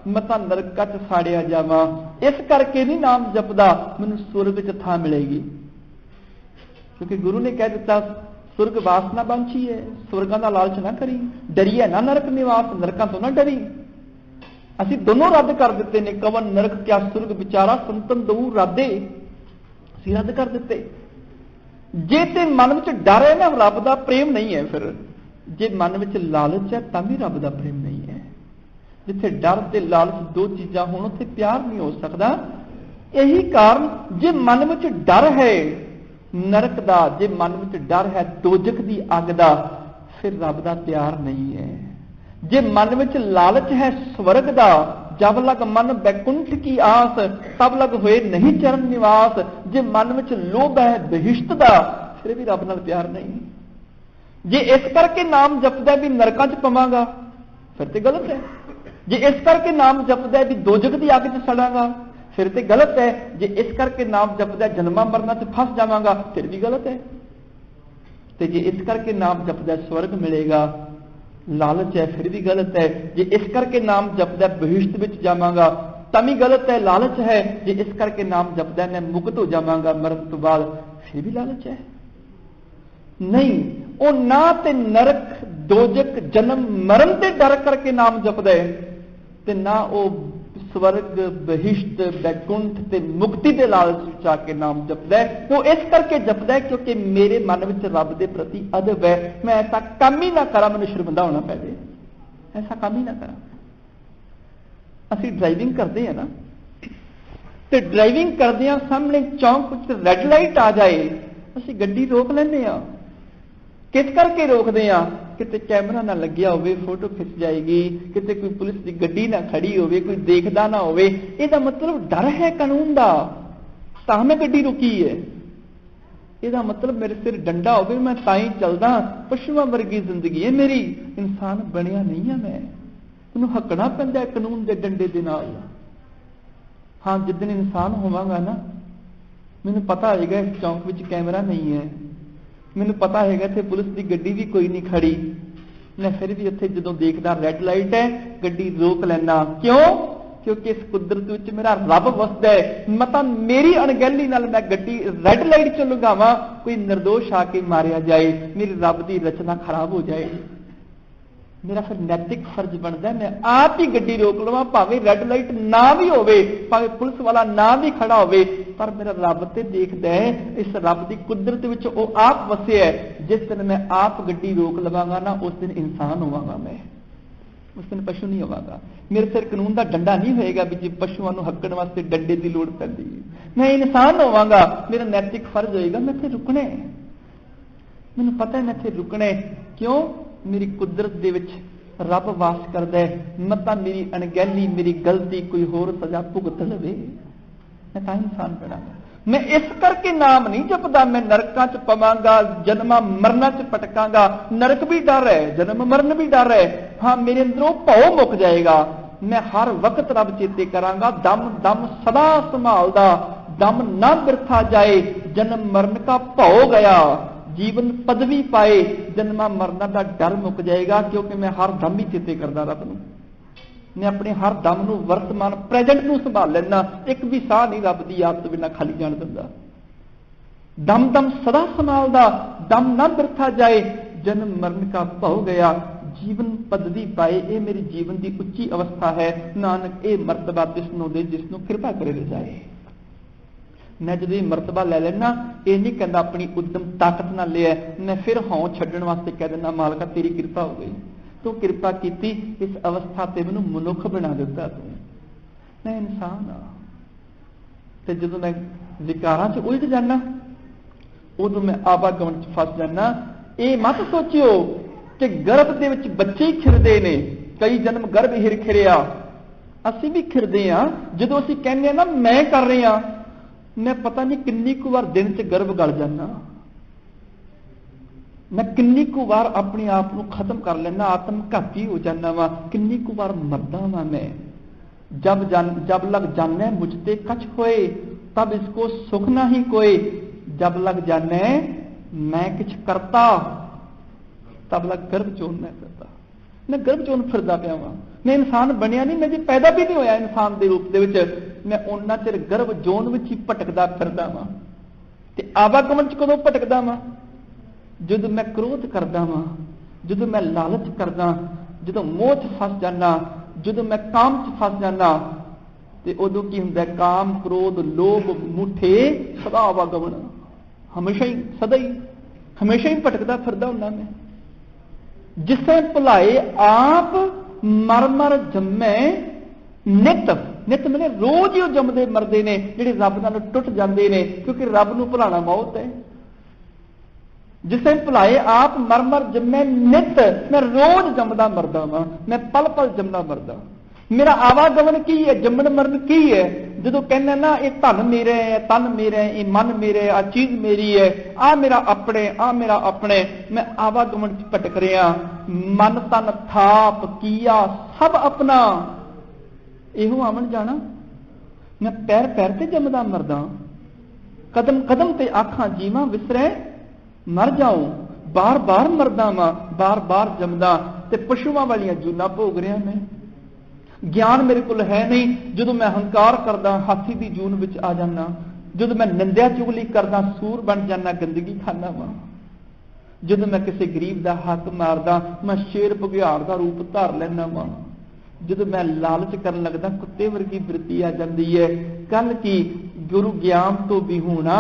ਮੈਂ ਤਾਂ ਨਰਕਾਂ 'ਚ ਸਾੜਿਆ ਜਾਵਾਂ, ਇਸ ਕਰਕੇ ਨਹੀਂ ਨਾਮ ਜਪਦਾ ਮੈਨੂੰ ਸੁਰਗ 'ਚ ਥਾਂ ਮਿਲੇਗੀ। ਕਿਉਂਕਿ ਗੁਰੂ ਨੇ ਕਹਿ ਦਿੱਤਾ ਸੁਰਗ ਵਾਸਨਾ ਬਾਂਛੀ ਹੈ, ਸੁਰਗਾਂ ਦਾ ਲਾਲਚ ਨਾ ਕਰੀ, ਡਰੀਏ ਨਾ ਨਰਕ ਨਿਵਾਸ, ਨਰਕਾਂ ਤੋਂ ਨਾ ਡਰੀ। ਅਸੀਂ ਦੋਨੋਂ ਰੱਦ ਕਰ ਦਿੱਤੇ ਨੇ। ਕਵਨ ਨਰਕ ਕਿਆ ਸੁਰਗ ਵਿਚਾਰਾ, ਸੰਤਨ ਦਊ ਰਾਦੇ। ਅਸੀਂ ਰੱਦ ਕਰ ਦਿੱਤੇ। ਜੇ ਤੇ ਮਨ ਵਿੱਚ ਡਰ ਹੈ ਨਾ, ਰੱਬ ਦਾ ਪ੍ਰੇਮ ਨਹੀਂ ਹੈ। ਫਿਰ ਜੇ ਮਨ ਵਿੱਚ ਲਾਲਚ ਹੈ ਤਾਂ ਵੀ ਰੱਬ ਦਾ ਪ੍ਰੇਮ ਨਹੀਂ ਹੈ। ਜਿੱਥੇ ਡਰ ਤੇ ਲਾਲਚ ਦੋ ਚੀਜ਼ਾਂ ਹੋਣ ਉੱਥੇ ਪਿਆਰ ਨਹੀਂ ਹੋ ਸਕਦਾ। ਇਹੀ ਕਾਰਨ ਜੇ ਮਨ ਵਿੱਚ ਡਰ ਹੈ ਨਰਕ ਦਾ, ਜੇ ਮਨ ਵਿੱਚ ਡਰ ਹੈ ਦੋਜ਼ਖ ਦੀ ਅੱਗ ਦਾ, ਫਿਰ ਰੱਬ ਦਾ ਪਿਆਰ ਨਹੀਂ ਹੈ। ਜੇ ਮਨ ਵਿੱਚ ਲਾਲਚ ਹੈ ਸਵਰਗ ਦਾ, ਜਬ ਲਗ ਮਨ ਬੈਕੁੰਠ ਕੀ ਆਸ, ਤਬ ਲਗ ਹੋਏ ਨਹੀਂ ਚਰਨ ਨਿਵਾਸ। ਜੇ ਮਨ ਵਿੱਚ ਲੋਭ ਹੈ ਬਹਿਸ਼ਤ ਦਾ, ਫਿਰ ਵੀ ਰੱਬ ਨਾਲ ਪਿਆਰ ਨਹੀਂ। ਜੇ ਇਸ ਕਰਕੇ ਨਾਮ ਜਪਦਾ ਵੀ ਨਰਕਾਂ 'ਚ ਪਵਾਂਗਾ, ਫਿਰ ਤੇ ਗਲਤ ਹੈ। ਜੇ ਇਸ ਕਰਕੇ ਨਾਮ ਜਪਦਾ ਵੀ ਦੋਜ਼ਖ ਦੀ ਅੱਗ 'ਚ ਸੜਾਂਗਾ, ਫਿਰ ਤੇ ਗਲਤ ਹੈ। ਜੇ ਇਸ ਕਰਕੇ ਨਾਮ ਜਪਦਾ ਜਨਮਾਂ ਮਰਨਾਂ 'ਚ ਫਸ ਜਾਵਾਂਗਾ, ਫਿਰ ਵੀ ਗਲਤ ਹੈ। ਤੇ ਜੇ ਇਸ ਕਰਕੇ ਨਾਮ ਜਪਦਾ ਸਵਰਗ ਮਿਲੇਗਾ, ਲਾਲਚ ਹੈ, ਫਿਰ ਵੀ ਗਲਤ ਹੈ। ਜੇ ਇਸ ਕਰਕੇ ਨਾਮ ਜਪਦਾ ਬਹਿਸ਼ਤ ਵਿੱਚ ਜਾਵਾਂਗਾ ਤਾਂ ਵੀ ਗਲਤ ਹੈ, ਲਾਲਚ ਹੈ। ਜੇ ਇਸ ਕਰਕੇ ਨਾਮ ਜਪਦਾ ਮੈਂ ਮੁਕਤ ਹੋ ਜਾਵਾਂਗਾ ਮਰਨ ਤੋਂ ਬਾਅਦ, ਫਿਰ ਵੀ ਲਾਲਚ ਹੈ। ਨਹੀਂ, ਉਹ ਨਾ ਤੇ ਨਰਕ ਦੋਜ਼ਖ ਜਨਮ ਮਰਨ ਦੇ ਡਰ ਕਰਕੇ ਨਾਮ ਜਪਦਾ ਹੈ, ਤੇ ਨਾ ਉਹ ਸਵਰਗ ਬਹਿਸ਼ਤ ਬੈਕੁੰਠ ਤੇ ਮੁਕਤੀ ਦੇ ਲਾਲਚ ਵਿੱਚ ਆ ਕੇ ਨਾਮ ਜਪਦਾ ਹੈ। ਉਹ ਇਸ ਕਰਕੇ ਜਪਦਾ ਹੈ ਕਿਉਂਕਿ ਮੇਰੇ ਮਨ ਵਿੱਚ ਰੱਬ ਦੇ ਪ੍ਰਤੀ ਅਦਬ ਹੈ। ਮੈਂ ਐਸਾ ਕੰਮ ਹੀ ਨਾ ਕਰਾਂ ਮੈਨੂੰ ਸ਼ਰਮਿੰਦਾ ਹੋਣਾ ਪਵੇ, ਐਸਾ ਕੰਮ ਹੀ ਨਾ ਕਰਾਂ। ਅਸੀਂ ਡਰਾਈਵਿੰਗ ਕਰਦੇ ਹਾਂ ਨਾ, ਤੇ ਡਰਾਈਵਿੰਗ ਕਰਦਿਆਂ ਸਾਹਮਣੇ ਚੌਂਕ ਵਿੱਚ ਰੈੱਡ ਲਾਈਟ ਆ ਜਾਏ, ਅਸੀਂ ਗੱਡੀ ਰੋਕ ਲੈਂਦੇ ਹਾਂ। ਕਿਸ ਕਰਕੇ ਰੋਕਦੇ ਆ? ਕਿਤੇ ਕੈਮਰਾ ਨਾ ਲੱਗਿਆ ਹੋਵੇ, ਫੋਟੋ ਖਿੱਚ ਜਾਏਗੀ, ਕਿਤੇ ਕੋਈ ਪੁਲਿਸ ਦੀ ਗੱਡੀ ਨਾ ਖੜੀ ਹੋਵੇ, ਕੋਈ ਦੇਖਦਾ ਨਾ ਹੋਵੇ। ਇਹਦਾ ਮਤਲਬ ਡਰ ਹੈ ਕਾਨੂੰਨ ਦਾ, ਤਾਂ ਮੈਂ ਗੱਡੀ ਰੁਕੀ ਹੈ। ਇਹਦਾ ਮਤਲਬ ਮੇਰੇ ਸਿਰ ਡੰਡਾ ਹੋਵੇ, ਮੈਂ ਤਾਂ ਹੀ ਚੱਲਦਾ। ਪਸ਼ੂਆਂ ਵਰਗੀ ਜ਼ਿੰਦਗੀ ਹੈ ਮੇਰੀ, ਇਨਸਾਨ ਬਣਿਆ ਨਹੀਂ ਆ ਮੈਂ। ਮੈਨੂੰ ਹੱਕਣਾ ਪੈਂਦਾ ਕਾਨੂੰਨ ਦੇ ਡੰਡੇ ਦੇ ਨਾਲ। ਹਾਂ, ਜਿੱਦਣ ਇਨਸਾਨ ਹੋਵਾਂਗਾ ਨਾ, ਮੈਨੂੰ ਪਤਾ ਹੋਏਗਾ ਇਸ ਚੌਂਕ ਵਿੱਚ ਕੈਮਰਾ ਨਹੀਂ ਹੈ, ਮੈਨੂੰ ਪਤਾ ਹੈਗਾ ਇੱਥੇ ਪੁਲਿਸ ਦੀ ਗੱਡੀ ਵੀ ਕੋਈ ਨਹੀਂ ਖੜੀ, ਮੈਂ ਫਿਰ ਵੀ ਇੱਥੇ ਜਦੋਂ ਦੇਖਦਾ ਰੈੱਡ ਲਾਈਟ ਹੈ ਗੱਡੀ ਰੋਕ ਲੈਣਾ। ਕਿਉਂ? ਕਿਉਂਕਿ ਇਸ ਕੁਦਰਤ ਵਿੱਚ ਮੇਰਾ ਰੱਬ ਵਸਦਾ ਹੈ। ਮਤਾਂ ਮੇਰੀ ਅਣਗਹਿਲੀ ਨਾਲ ਮੈਂ ਗੱਡੀ ਰੈੱਡ ਲਾਈਟ 'ਚ ਲਗਾਵਾਂ, ਕੋਈ ਨਿਰਦੋਸ਼ ਆ ਕੇ ਮਾਰਿਆ ਜਾਏ, ਮੇਰੀ ਰੱਬ ਦੀ ਰਚਨਾ ਖਰਾਬ ਹੋ ਜਾਏ। ਮੇਰਾ ਫਿਰ ਨੈਤਿਕ ਫਰਜ਼ ਬਣਦਾ ਮੈਂ ਆਪ ਹੀ ਗੱਡੀ ਰੋਕ ਲਵਾਂ, ਭਾਵੇਂ ਰੈੱਡ ਲਾਈਟ ਨਾ ਵੀ ਹੋਵੇ, ਭਾਵੇਂ ਪੁਲਿਸ ਵਾਲਾ ਨਾ ਵੀ ਖੜਾ ਹੋਵੇ, ਪਰ ਮੇਰਾ ਰੱਬ ਤੇ ਦੇਖਦਾ ਹੈ। ਇਸ ਰੱਬ ਦੀ ਕੁਦਰਤ ਵਿੱਚ ਉਹ ਆਪ ਵਸਿਆ ਹੈ। ਜਿਸ ਦਿਨ ਮੈਂ ਆਪ ਗੱਡੀ ਰੋਕ ਲਵਾਂਗਾ ਨਾ, ਉਸ ਦਿਨ ਇਨਸਾਨ ਹੋਵਾਂਗਾ ਮੈਂ। उस दिन पशु नहीं होवागा। मेरे सिर कानून का डंडा नहीं होएगा भी जो पशुओं को हक्कण वास्ते डंडे की लोड़ पैंदी है। मैं इंसान होवागा, मेरा नैतिक फर्ज होएगा मैं इत्थे रुकना है। मैनू पता है मैं इत्थे रुकना है। क्यों? मेरी कुदरत दे विच रब वास करदा है। मता मेरी अणगहली, मेरी गलती कोई होर सजा भुगत लवे, मैं तां इंसान बनांगा। मैं इस करके नाम नहीं जपदा मैं नरकां च पवांगा, जन्मां मरना च पटकांगा। नरक भी डर है, जन्म मरण भी डर है। हाँ, मेरे अंदरों भौ मुक जाएगा। मैं हर वक्त रब चेते करांगा। दम दम सदा संभालदा, दम ना बिरथा जाए। जन्म मरण का भौ गया, जीवन पदवी पाए। जन्मा मरना का डर मुक जाएगा, क्योंकि मैं हर दम ही चेते करदा रब नूं। मैं अपने हर दम नूं, वर्तमान प्रेजेंट नूं संभाल लेना। एक भी साह नहीं रब दी याद तो बिना खाली जान दिंदा। दम दम सदा संभालदा, दम ना बिरथा जाए। जन्म मरण का भौ गया, जीवन पदवी पाए। ये मेरी जीवन की उच्ची अवस्था है। नानक ये मरतबा तिसनों दे जिसनों कृपा करे जाए। मैं जो मरतबा लै लेना, ये नहीं कहता अपनी उद्यम ताकत ना लिया। मैं फिर हौं छड्डण वास्ते कह देना मालका तेरी कृपा हो गई, तू कृपा की, इस अवस्था से मैनू मनुख बना दिता, तू मैं इंसान हाँ। तो जो मैं विकारां च उलझ जाना, उदों मैं आवागमन च फस जाना। ये मत सोचियो कि गर्भ दे विच बच्चे ही खिरदे ने, कई जन्म गर्भ हिर खिरिया। असीं भी खिरदे हाँ। जदों असीं कहने ना मैं कर रहे हाँ, मैं पता नहीं किन्नी कु बार दिन च गर्भ गल जाना। मैं किन्नी कु बार अपने आप को खत्म कर लेना, आत्मघाती हो जाना वा। किन्नी कु बार मरदा वा मैं। जब लग जाने मुझते कछ होए, तब इसको सुख ना ही कोई। जब लग जाने मैं किछ करता, तब लग गर्भ चोन मैं करता। मैं गर्भ चोन फिरदा पिया वा। मैं इंसान बनिया नहीं, मैं जी पैदा भी नहीं होया इंसान के रूप दे। मैं उन्ना चिर गर्भ जोन विच ही भटकदा फिरदा वा। ते आवागमन च कदों भटकदा वा? जदों मैं क्रोध करदा वा, जदों मैं लालच करदा, जदों मोह च फस जाना, जदों मैं काम च फस जाना। ते उदों की हुंदा? काम, क्रोध, लोभ, मुठे, सदा आवागमन, हमेशा ही, सदा ही, हमेशा ही भटकदा फिरदा हुंदा मैं। जिसे भुलाए आप मर मर जम्मे नित। नित मैंने रोज ही जमदे मरदे ने जिहड़े रब नाल टुट जांदे ने, क्योंकि रब नूं भुलाना मौत है। जिसे भुलाए आप मर मर जम्मे नित। मैं रोज जमदा मरदा वां, मैं पल पल जमदा मरदा। मेरा आवागमन की है, जमन मरण की है। जो कहना ना ये धन मेरे है, तन मेरे है, ये मन मेरे, आ चीज मेरी है, आ मेरा अपने, आ मेरा अपने। मैं आवागमन च भटक रहा। मन तन थाप किया सब अपना, इहो आवन जाना। मैं पैर पैर ते जमदा मरदा, कदम कदम ते आखां जीवां विसरे मर जाऊं। बार बार मरदा वां, बार बार जमदा ते पशुआं वालियां जूना भोग रहा मैं। ज्ञान मेरे को है नहीं। जो मैं हंकार करदा हाथी की जून विच आ जाना। जो मैं निंदा चुगली करदा सूर बन जाना, गंदगी खाना वा। जो मैं किसी गरीब का हक मारदा, मैं शेर भुगियाड़ का रूप धार लेना वा। जो मैं लालच करन लगदा, कुत्ते वर्गी वृत्ति आ जाती है। कल की गुरु ज्ञान तो भी होना,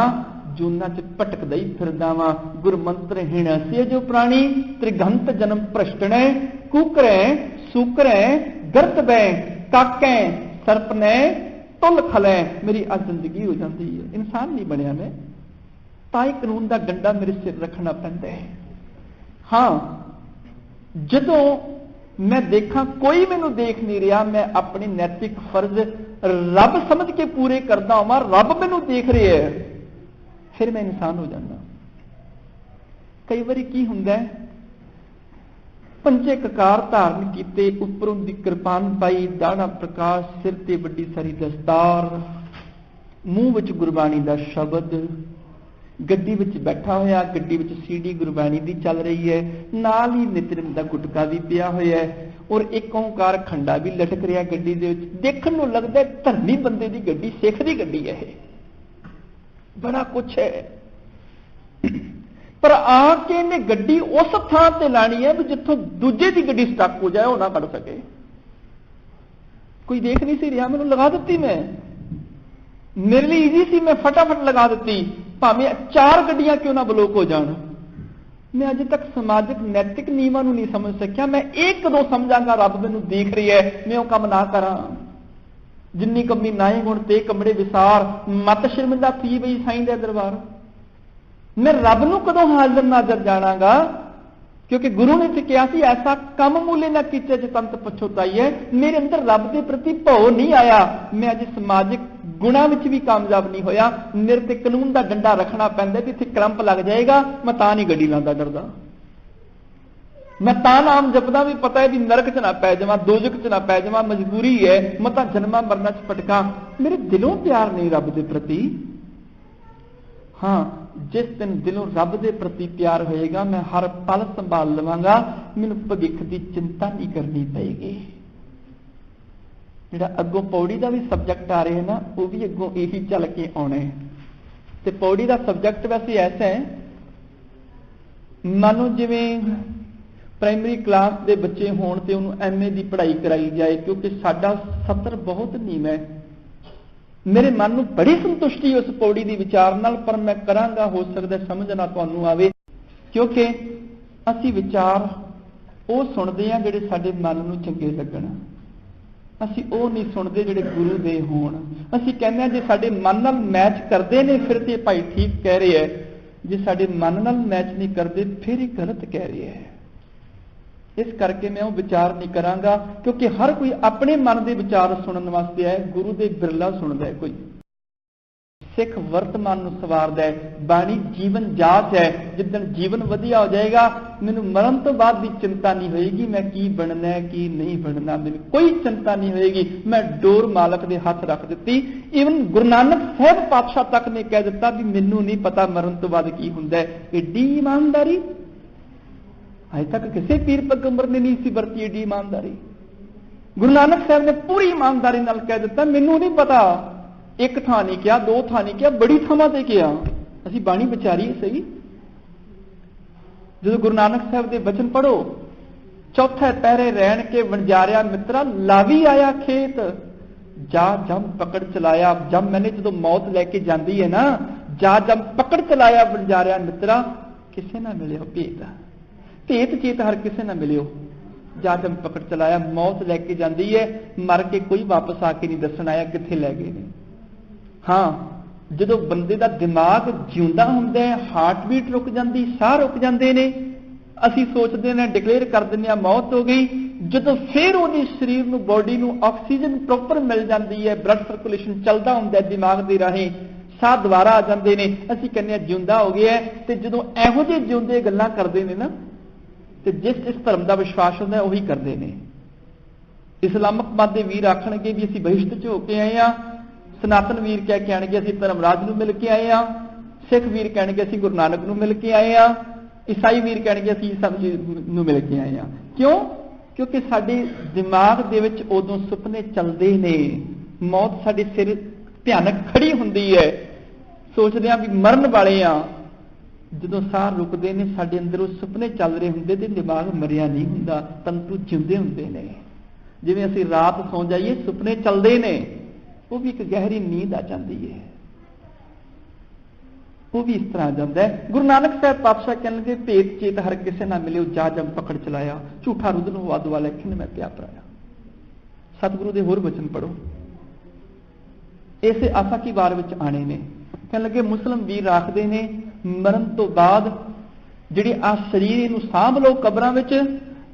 जूना च भटकदा ही फिरदा वा। गुरमंत्र हीण से जो प्राणी, त्रिगंत जन्म भ्रष्टने, कुकरे सूकरे गर्त बै काके सरपने तुल खले। मेरी आज जिंदगी हो जाती है। इंसान नहीं बनया मैं, ताई कानून का डंडा मेरे सिर रखना पैंदा है। हाँ, जदों मैं देखा कोई मैनू देख नहीं रहा, मैं अपने नैतिक फर्ज रब समझ के पूरे करता हूं, रब मैनू देख रहे है, फिर मैं इंसान हो जाना। कई बारी की हुंदा है, पंजे ककार धारण कीते, उपरों दी कृपान पाई, दाड़ा प्रकाश, सिर ते वड्डी सारी दस्तार, मूँह विच गुरबाणी दा शब्द, गड्डी विच बैठा होया, गड्डी विच सीडी गुरबाणी दी चल रही है, नाल ही नितनेम दा गुटका भी पिया होया है, और एक ओंकार खंडा भी लटक रहा गड्डी दे विच। देखण नूं लगदा है धर्मी बंदे दी गड्डी, सिख दी गड्डी है, बड़ा कुछ है। पर आके ने गड्डी उस थां ते लानी है भी जिथों दूजे की गड्डी स्टक हो जाए, वो ना कढ़ सके। कोई देख नहीं सी रहा, मैंने लगा दी। मैं मेरे लिए ईजी सी, मैं फटाफट लगा दी, भावें 4 गड्डियां क्यों ना ब्लॉक हो जान। मैं अजे तक समाजिक नैतिक नियमां नूं नहीं समझ सकिया। मैं एक कदों समझांगा रब मैनूं देख रही है, मैं वो काम ना करा। जिन्नी कमी नाए गुण ते कमड़े विसार, मत शर्मिंदा थी बई साईं दे दरबार। मैं रब नूं कदों हाज़र नाज़र जाणांगा, क्योंकि गुरु ने कहा कि ऐसा कम मूले ना कीते जतंत पछोताई है। मेरे अंदर रब के प्रति भौ नहीं आया। मैं अज समाजिक गुणा विच भी कामयाब नहीं होया। मेरे ते कानून का डंडा रखना पैंदा कि इत्थे क्रंप लग जाएगा, मैं तां नहीं गड्डी लांदा डरदा। मैं तां नाम जपदा भी पता है भी नरक च ना पै जावां, दोजक च ना पै जावां, मजबूरी है, मैं तां जन्मां मरना च भटकां। मेरे दिलों प्यार नहीं रब के प्रति। हाँ, जिस दिन दिलों रब के प्रति प्यार होएगा, मैं हर पल संभाल लवांगा, मैनूं भविख की चिंता नहीं करनी पेगी। जिहड़ा अगों पौड़ी का भी सबजैक्ट आ रहा है ना, वो भी अगों यही चल के आने। ते पौड़ी का सबजैक्ट वैसे ऐसा है, मानो जिवें प्राइमरी क्लास के बच्चे होण ते उन्होंने MA की पढ़ाई कराई जाए, क्योंकि साडा सत्र बहुत नीम है। मेरे मन में बड़ी संतुष्टि उस पौड़ी की विचार नाल, पर मैं करांगा, हो सकता समझ ना तुहानूं आवे, क्योंकि असी विचार वो सुनते हैं जिहड़े साडे मन नूं चंगे लगण। असी वो नहीं सुनते जिहड़े गुरु दे होण। असी कहने हैं जे साडे मन नाल मैच करते ने फिर ते भाई ठीक कह रहे हैं, जे साडे मन नाल मैच नहीं करते फिर ही गलत कह रहे हैं। इस करके मैं वो विचार नहीं करांगा, क्योंकि हर कोई अपने मन के विचार सुनने वास्ते है, गुरु दे बिरला सुनता है। कोई सिख वर्तमान नूं सवारदा है, बाणी जीवन जाच है। जिद्दन जीवन वधिया हो जाएगा, मैनूं मरण तो बाद भी चिंता नहीं होएगी, मैं की बनना है की नहीं बनना, मैनूं कोई चिंता नहीं होएगी। मैं डोर मालक दे हथ रख दी। ईवन गुरु नानक साहब पातशाह तक ने कह दिता भी मैनूं नहीं पता मरण तो बाद की हुंदा है। एडी ईमानदारी अजे तक किसी पीर पैगंबर ने नहीं सी वरती, एडी ईमानदारी। गुरु नानक साहब ने पूरी ईमानदारी नाल कह दिता मैनूं नहीं पता। एक थां नहीं किया, दो थां नहीं किया, बड़ी थावां ते किया। असी बाणी विचारी सही। जो गुरु नानक साहब के वचन पढ़ो, चौथे पहरे रहन के वणजारिया मित्रा लावी आया खेत, जा जम पकड़ चलाया। जब मैंने जो मौत लैके जाती है ना, जा जम पकड़ चलाया वणजारिया मित्रा, किसे ना मिले भेत। भेत चेत हर किसे ना मिलियो, जा जम पकड़ चलाया। मौत लैके जाती है, मर के कोई वापस आके नहीं दसन आया किथे लै गए ने। हाँ, जो बंदे का दिमाग जिउंदा हुंदा है, हार्ट बीट रुक जाती, साह रुक जाते हैं, असी सोचते हैं डिकलेयर कर दें मौत हो गई। जो फिर वो शरीर नूं बॉडी नूं ऑक्सीजन प्रॉपर मिल जाती है, ब्लड सर्कुलेशन चलता होंदा है दिमाग के राही, साह दोबारा आ जाते हैं, असी कहने जिउंदा हो गया है। तो जो इहो जिहे जिउंदे गल्लां करते हैं ना, तो जिस धर्म का विश्वास होंदा है उही करते हैं। इस्लामक मत के वीर आखणगे भी असी बहिश्त च होके आए हाँ, सनातन वीर कह के आएंगे असी धर्मराज नूं मिल के आए हाँ, सिख वीर कहणगे असी गुरु नानक नूं मिल के आए हाँ, ईसाई वीर कहणगे असी ईसा नूं मिल के आए हाँ। क्यों? क्योंकि साडे दिमाग दे विच उदों सुपने चलते ने, मौत साडे सिर भयानक खड़ी हुंदी है, सोचदे आ भी मरण वाले आ। जो साह रुकते हैं, साडे अंदर वो सुपने चल रहे होंगे, तो दिमाग मरिया नहीं हुंदा, तंतु जिंदे होंदे ने। जिवें असीं रात सौ जाइए सुपने चलते ने, वो भी एक गहरी नींद आ जाती है, वो भी इस तरह आ जाता है। गुरु नानक साहब पातशाह कहने लगे भेत चेत हर किसे ना मिले, जा जम पकड़ चलाया, झूठा रुदन हुआ दुआ लखन मैं प्या पराया। सतगुरु के होर वचन पढ़ो, इसे आसा की वार विच आने ने। कहने लगे मुस्लिम वीर आखदे ने मरण तो बाद जिहड़ी आ शरीर नूं सांभ लो कबरां विच,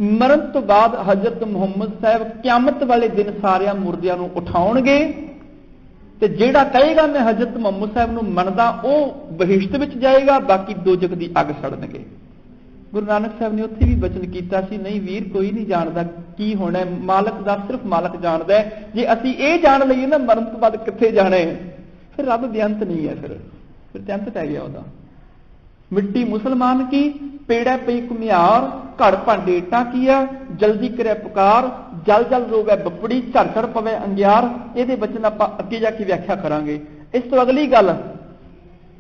मरण तो बाद हजरत मुहम्मद साहब क्यामत वाले दिन सारिया मुर्दियां नूं उठाउणगे, ते जिहड़ा कहेगा मैं हजरत मुहम्मद साहब नूं मनदा वो बहिश्त विच जाएगा, बाकी दोजक दी अग सड़नगे। गुरु नानक साहब ने उत्थे भी वचन कीता सी, नहीं वीर कोई नहीं जानदा की होना है, मालक दा सिर्फ मालक जानदा है। जे असीं इह जान लईए ना मरण तो बाद कित्थे जाना है, फिर रब बेअंत नहीं है, फिर ते अंत पै गया उहदा। मिट्टी मुसलमान की पेड़ा पई घुमियार, घड़ भांडे इटां किया, जल्दी करे पुकार, जल जल रोवे बपड़ी, झड़ झड़ पवे अंगियार। इहदे वचन आपां अगे जाके व्याख्या करांगे। इस तो अगली गल,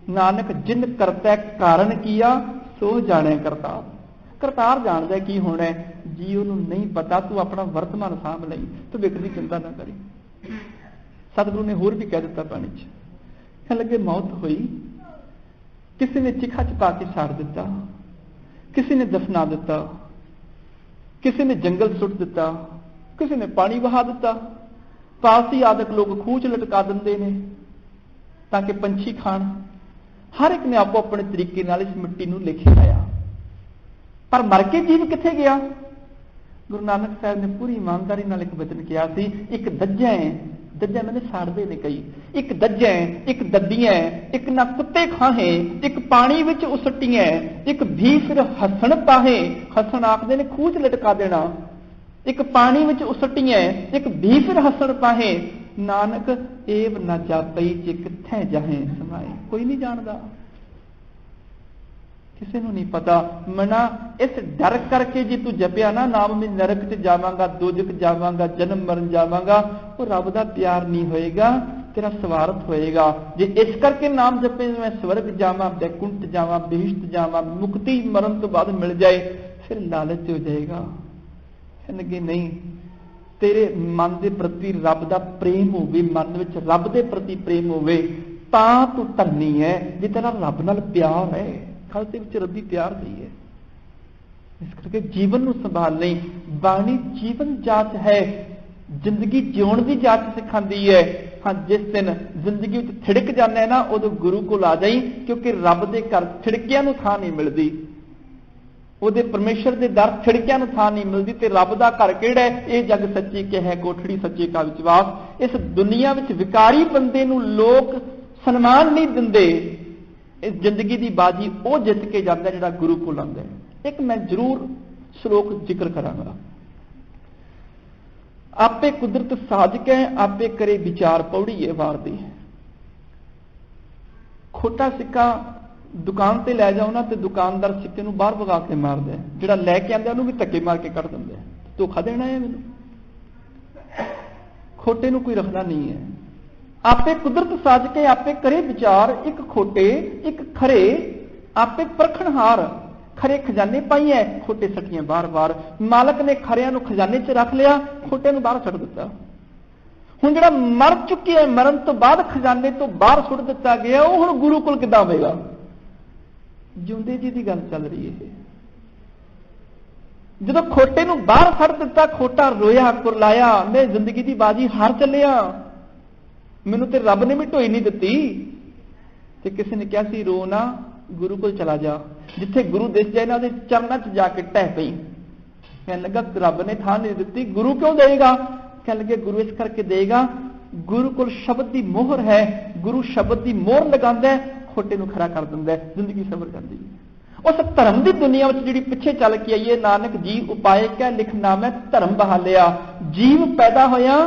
नानक जिन करतै कारण किया सो जाने करतार। करतार जानदा की होना है, जी उन्होंने नहीं पता, तू अपना वर्तमान सांभ लई, तू विक दी चिंता ना करी। सतगुरु ने होर भी कह दिता पानी च, कहने लगे मौत हुई, किसी ने चिखा च पा के साड़ दिता, किसी ने दफना दिता, किसी ने जंगल सुट दिता, किसी ने पानी बहा दिता। पारसी आदक लोग खूह च लटका देंगे ने ताकि पंछी खाण। हर एक ने आपो अपने तरीके नाल इस मिट्टी नूं लिखे लाया, पर मर के जीव किथे गया? गुरु नानक साहब ने पूरी ईमानदारी नाल एक वचन किया सी, एक दज्जा है, दज्जा मैंने साड़दे ने कई, एक दज्जा है, एक दद्दियां, एक ना कुत्ते खाहे, एक पानी विच उसटियां, एक भी फिर हसन पाहे। हसन आखदे ने खूह च लटका देना। एक पानी विच उसटियां, एक भी फिर हसन पाहे। नानक एव ना जापई च किथे जाहे समाए। कोई नहीं जानदा, किसी को नहीं पता। मना इस डर करके जे तू जपिया ना नाम, में नरक च जावांगा, दोजक जावांगा, जन्म मरण जावांगा, वो रब दा प्यार नहीं होएगा, तेरा स्वार्थ होएगा। जे इस करके नाम जपे मैं स्वर्ग जावा, बैकुंठ जावा, बेहिश्त जावा, मुक्ति मरण तो बाद मिल जाए, फिर लालच हो जाएगा। कहणगे नहीं, तेरे मन के प्रति रब दा प्रेम होवे, मन विच रब दे प्रति प्रेम होवे तां तू धन्नी है। जे तेरा रब नाल प्यार है, गल दे विच रब्बी प्यार नहीं है। इस करके जीवन नूं संभाल नहीं। बाणी जीवन जाच है, जिंदगी जिउण दी जाच सिखांदी है। हाँ, जिस दिन जिंदगी विच थिड़क जाना है ना, उदों गुरु कोल आ जाई, क्योंकि रब दे घर थिड़कियां नूं थां नहीं मिलदी। ਉਹਦੇ परमेश्वर के दर छिड़किया थां नहीं मिलती। तो रब का घर किहड़ा है? ये जग सच्ची के है कोठड़ी सच्चे का विश्वास। इस दुनिया में विकारी बंदे नूं लोग सन्मान नहीं दिंदे। इस जिंदगी की बाजी वो जित के जाता जिहड़ा गुरु कोल आंदा है। एक मैं जरूर श्लोक जिक्र करांगा। आपे कुदरत साजक है, आपे करे विचार पौड़ी है वार दी। खोटा सिक्का दुकान से लै जाओ ना, तो दुकानदार सिक्के नूं बाहर भगा के मार दे, जिहड़ा लैके आंदा उहनूं भी धक्के मार के कढ दिंदे। धोखा देना है मैनूं, खोटे नूं कोई रखना नहीं है। आपे कुदरत साज के आपे करे विचार, एक खोटे एक खरे, आपे परखणहार। खरे खजाने पाई है, खोटे सटियां बार बार। मालक ने खरियां नूं खजाने च रख लिया, खोटे नूं बाहर छड्ड दिता। हुण जिहड़ा मर चुकी है, मरण तो बाद खजाने तो बाहर सुੱਟ दिता गया, वो हुण गुरु कोल किदां होवेगा? जिउंदे जी की गल चल रही है। जदों खोटे नूं बाहर सड़ दिता, खोटा रोया कुरलाया, मैं जिंदगी की बाजी हार चलिया, मैनूं ते रब ने भी ढोई नहीं दिती। ते किसी ने कहा सी रो ना, गुरु कोल चला जा। जिथे गुरु दिस जाए ना, उहदे चरणों च जाके टह पई। कहने लगा रब ने थां नहीं दिती, गुरु क्यों देगा? कहने लगे गुरु इस करके देगा, गुरु कोल शब्द की मोहर है। गुरु शब्द की मोहर लगांदा है, खोटे नूं खरा कर दिंदा है, जिंदगी सबर जाती है। उस धर्म की दुनिया में जिहड़ी पिछे चल के आई है, नानक जी उपाय क्या लिखना मैं धर्म बहालिया। जीव पैदा होया,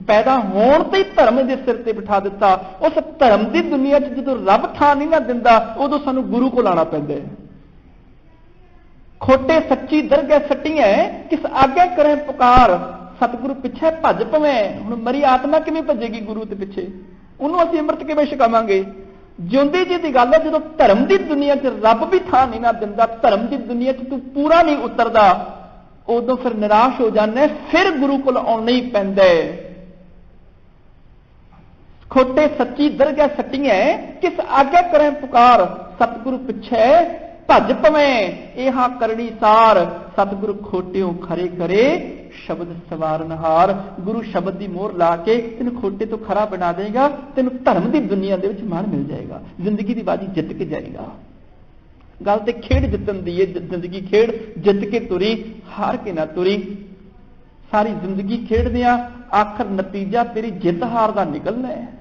पैदा होण ते ही धर्म दे सिर ते बिठा दिता। उस धर्म की दुनिया च जदों रब थां नहीं ना दिंदा, उदों सानूं गुरु कोल आना पैंदा है। खोटे सच्ची दरगह सट्टियां, किस आग्या करें पुकार, सतगुरु पिछे भज पवें। हुण मरी आत्मा किवें भजेगी गुरु दे पिछे? उहनूं असीं अमृत किवें छकावांगे? जिउंदे जी की गल है, जो धर्म की दुनिया च रब भी थां नहीं ना दिंदा, धर्म की दुनिया च तू पूरा नहीं उतरदा, उदों फिर निराश हो जाने, फिर गुरु कोल आउणा ही पैंदा है। खोटे सच्ची दरगह सट्टियां, किस आग्या करें पुकार, सतगुरु पिछे भज पवें। यहा करनी सार, सतगुरु खोटियों खरे करे, शब्द सवारनहार। गुरु शब्द की मोहर ला के तेन खोटे तो खरा बना देगा, तेन धर्म की दुनिया दे विच मान मिल जाएगा, जिंदगी की बाजी जित के जाएगा। गल ते खेड जितन दी है, जिंदगी खेड जित के तुरी, हार के ना तुरी। सारी जिंदगी खेडदियां आखिर नतीजा तेरी जित हार का निकलना है।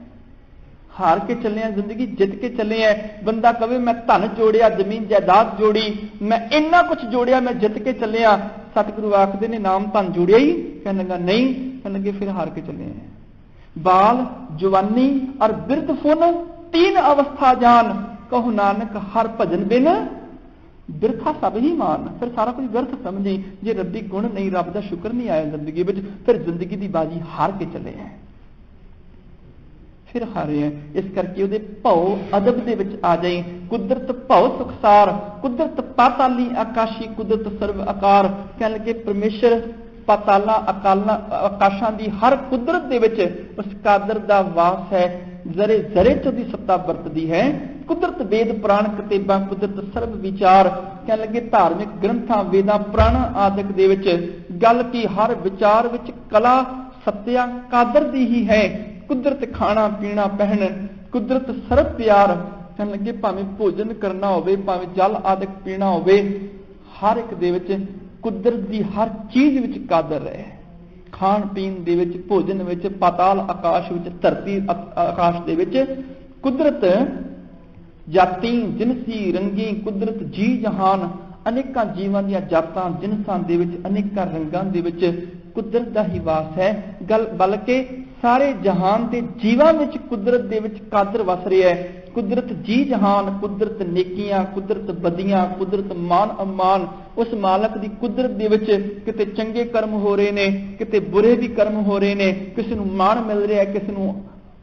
हार के चले हैं, जिंदगी जित के चले हैं। बंदा कहे मैं धन जोड़िया, जमीन जायदाद जोड़ी, मैं इन्ना कुछ जोड़िया, मैं जित के चले। सतगुरु आखदे ने नाम धन जोड़िया ही? कहने लगा नहीं, कहने लगे फिर हार के चले हैं। बाल जवानी और बिरध फुन तीन अवस्था जान, कहो नानक हर भजन बिन बिरथा सब ही मान। फिर सारा कुछ व्यर्थ समझी, जे रब्बी गुण नहीं, रब का शुक्र नहीं आया जिंदगी में, फिर जिंदगी की बाजी हार के चले हैं, फिर हारे हैं। इस करके उहदे भौ अदब दे विच आ जाई। कुदरत भौ सुखसार, कुदरत पाताली आकाशी, कुदरत सर्व आकार। कहने लगे परमेश्वर पाताला अकाला आकाशां दी हर कुदरत दे विच उस कादर दा वास है। जरे जरे च दी सत्ता वरतदी है। कुदरत वेद पुराण किताबां कुदरत सर्व विचार कह लगे धार्मिक ग्रंथां वेदां पुराणां आदि दे विच गल की हर विचार विच कला सत्या कादर दी ही है। कुदरत खाना पीना पहन कुदरत सर्व प्यार कह लगे भावें भोजन करना होवे भावें जल आदि पीना होवे हर एक दे विच कुदरत दी हर चीज विच कादर है। खाण पीण दे विच भोजन विच पाताल आकाश विच धरती आकाश दे विच कुदरत जाति जिनसी रंगी कुदरत जी जहान अनेकां जीवां दीयां जातां जिनसां दे विच अनेकां रंगां दे विच कुदरत दा ही वास है। गल बल्कि सारे जहान दे जीवां विच कुदरत दे विच कादर वस रिहा है। कुदरत जी जहान कुदरत नेकियां कुदरत बदियां कुदरत मान अमान उस मालक दी कुदरत दे विच किते चंगे कर्म हो रहे ने किते बुरे भी कर्म हो रहे ने किसी नूं मान मिल रहा है किसी नूं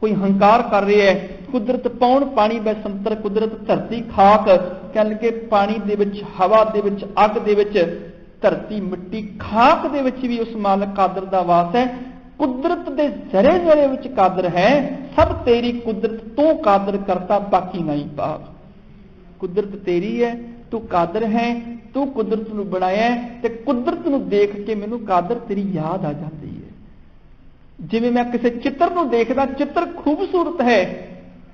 कोई हंकार कर रहा है। कुदरत पौण पानी बसंतर कुदरत धरती खाक कह लगे पानी दे विच हवा दे विच अग दे विच धरती मिट्टी खाक दे विच भी उस मालक कादर दा वास है। कुदरत दे जरे जरे विच कादर है। सब तेरी कुदरत तू कादर करता बाकी नहीं पाक। कुदरत तेरी है तू कादर है तू कुदरत नूं बनाया ते कुदरत नूं देख के मैनूं कादर तेरी याद आ जाती है। जिवें मैं किसी चित्र नूं देखदा चित्र खूबसूरत है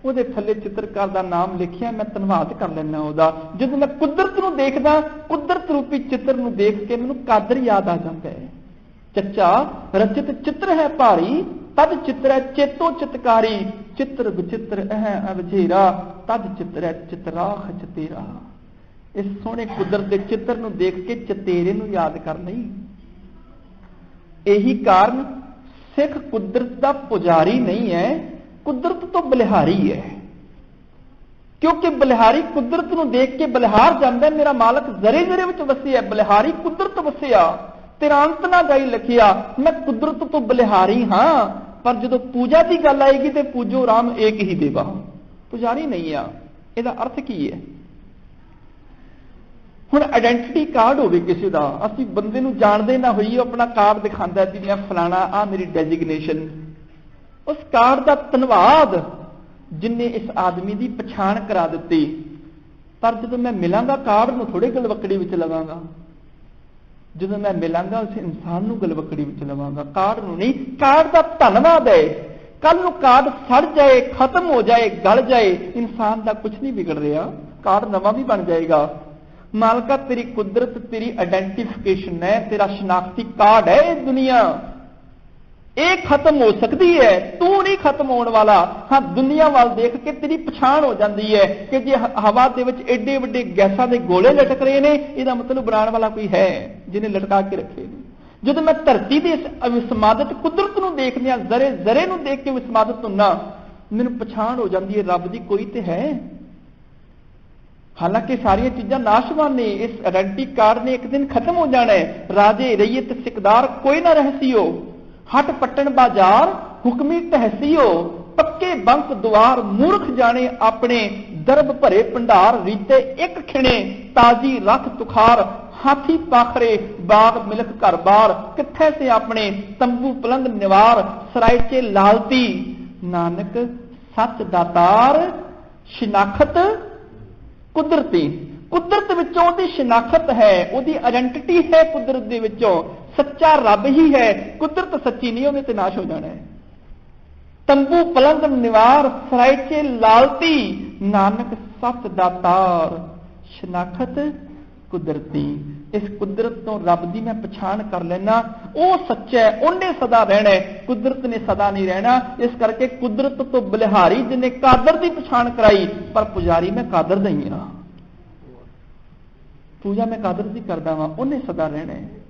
ਉਹਦੇ ਥੱਲੇ चित्रकार ਦਾ नाम लिखिया मैं ਧੰਨਵਾਦ कर ਲੈਣਾ ਉਹਦਾ। ਜਦੋਂ मैं कुदरत ਨੂੰ देखदा कुदरत रूपी चित्र ਨੂੰ देख के मैनूं कादर याद आ जाता है। चचा रचित चित्र है भारी तद चित्र है चेतो चितकारी चित्र विचित्र है अवझेरा तद चित्र है चितराख चतेरा। इस सोहने कुदरत के चित्र ਨੂੰ देख के चतेरे ਨੂੰ याद कर लई। यही कारण सिख कुदरत का पुजारी नहीं है कुदरत तो बलिहारी है। क्योंकि बलिहारी कुदरत नूं देख के बलिहार जांदा मेरा मालक जरे जरे विच वसिया बलिहारी कुदरत वसिया तेरा अंत ना जाई लिखिया मैं कुदरत तो बलिहारी हाँ पर जदों पूजा की गल आएगी तो पूजो राम एक ही देवा पुजारी नहीं आ। इहदा अर्थ की है हुण आइडेंटिटी कार्ड होवे किसी दा असीं बंदे नूं जाणदे ना होईए अपना कार्ड दिखांदा जी मैं फलाना आ मेरी डेजिग्नेशन उस कार्ड का धन्नवाद जिन्हें इस आदमी की पछाण करा दी। पर जो मैं मिलांगा कार्ड नूं थोड़े गलवकड़ी विच लवांगा जो मैं मिलांगा उस इंसान नूं गलवकड़ी विच लवांगा कार्ड नूं नहीं। कार्ड का धन्नवाद है कल नूं कार्ड सड़ जाए खत्म हो जाए गल जाए इंसान का कुछ नहीं बिगड़ रहा कार्ड नवां भी बन जाएगा। मालका तेरी कुदरत तेरी आइडेंटिफिकेशन है तेरा शनाख्ती कार्ड है। दुनिया एक खत्म हो सकती है तू नहीं खत्म होने वाला। हाँ दुनिया वाल देख के तेरी पछाण हो जाती है कि जे हवा दे विच एडे वड्डे गैसां दे गोले लटक रहे ने इहदा मतलब बनाने वाला कोई है जिन्हें लटका के रखे ने। जदों मैं धरती दे विस्मादित कुदरत नूं देखदे जरे जरे नूं देख के विस्मादित हुन्ना मैनूं पछाण हो जाती है रब दी कोई ते है। हालांकि सारिया चीज़ां नाशवान ने इस आइडेंटिटी कार्ड ने एक दिन खत्म हो जाना है। राजे रैयत सिकदार कोई ना रहसियो हट पट्टन बाजार हुक्मी तहसीओ पक्के बंक द्वार मूर्ख जाने अपने दरब भरे भंडार रीते एक खिणे ताजी रथ तुखार हाथी पाखरे बाग मिलक घर बार किथे से अपने तंबू पलंग निवार सरायचे लालती नानक सच दातार शिनाखत कुदरती। कुदरत विचों दी शिनाखत है उहदी आइडेंटिटी है कुदरत दे विचों सच्चा रब ही है कुदरत सच्ची नहीं होने ते नाश हो जाना है। तंबू पलंग निवार सरायचे लालती नानक सच दातार शनाखत कुदरती। इस कुदरत तो रब दी मैं पछाण कर लेना वो सच्चा है उन्हें सदा रहना है कुदरत ने सदा नहीं रहना। इस करके कुदरत तो बलिहारी जिन्हें कादर की पछाण कराई पर पुजारी मैं कादर दा ही हाँ पूजा मैं कादर की करदा वां उन्हें सदा रहना है।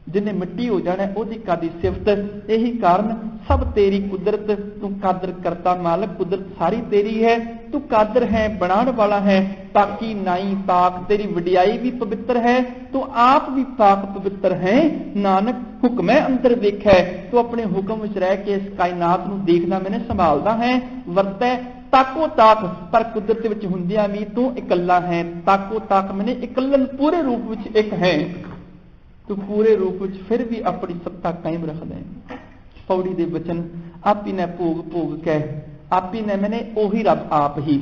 जिन्हें मिट्टी हो जाना है ओदी कादी सिफत। यही कारण सब तेरी कुदरत तू कादर करता मालक कुदरत सारी तेरी है तू कादर है बनाण वाला है ताकि नाई पाक तेरी वडियाई भी पवित्र है तू आप भी पाक पवित्र है। नानक हुक्म अंदर वेखै तू अपने हुक्म विच रह के इस कायनात नूं देखदा मैंने संभालदा है वरतै ताको ताक पर कुदरत विच हुंदियां भी तू इकल्ला है। ताको ताक मैंने इकल्लन पूरे रूप विच एक है तू पूरे रूप विच फिर भी अपनी सत्ता कायम रखदा है। पौड़ी दे वचन आप ही ने भोग भोग कह आप ही ने मैंने ओही रब आप ही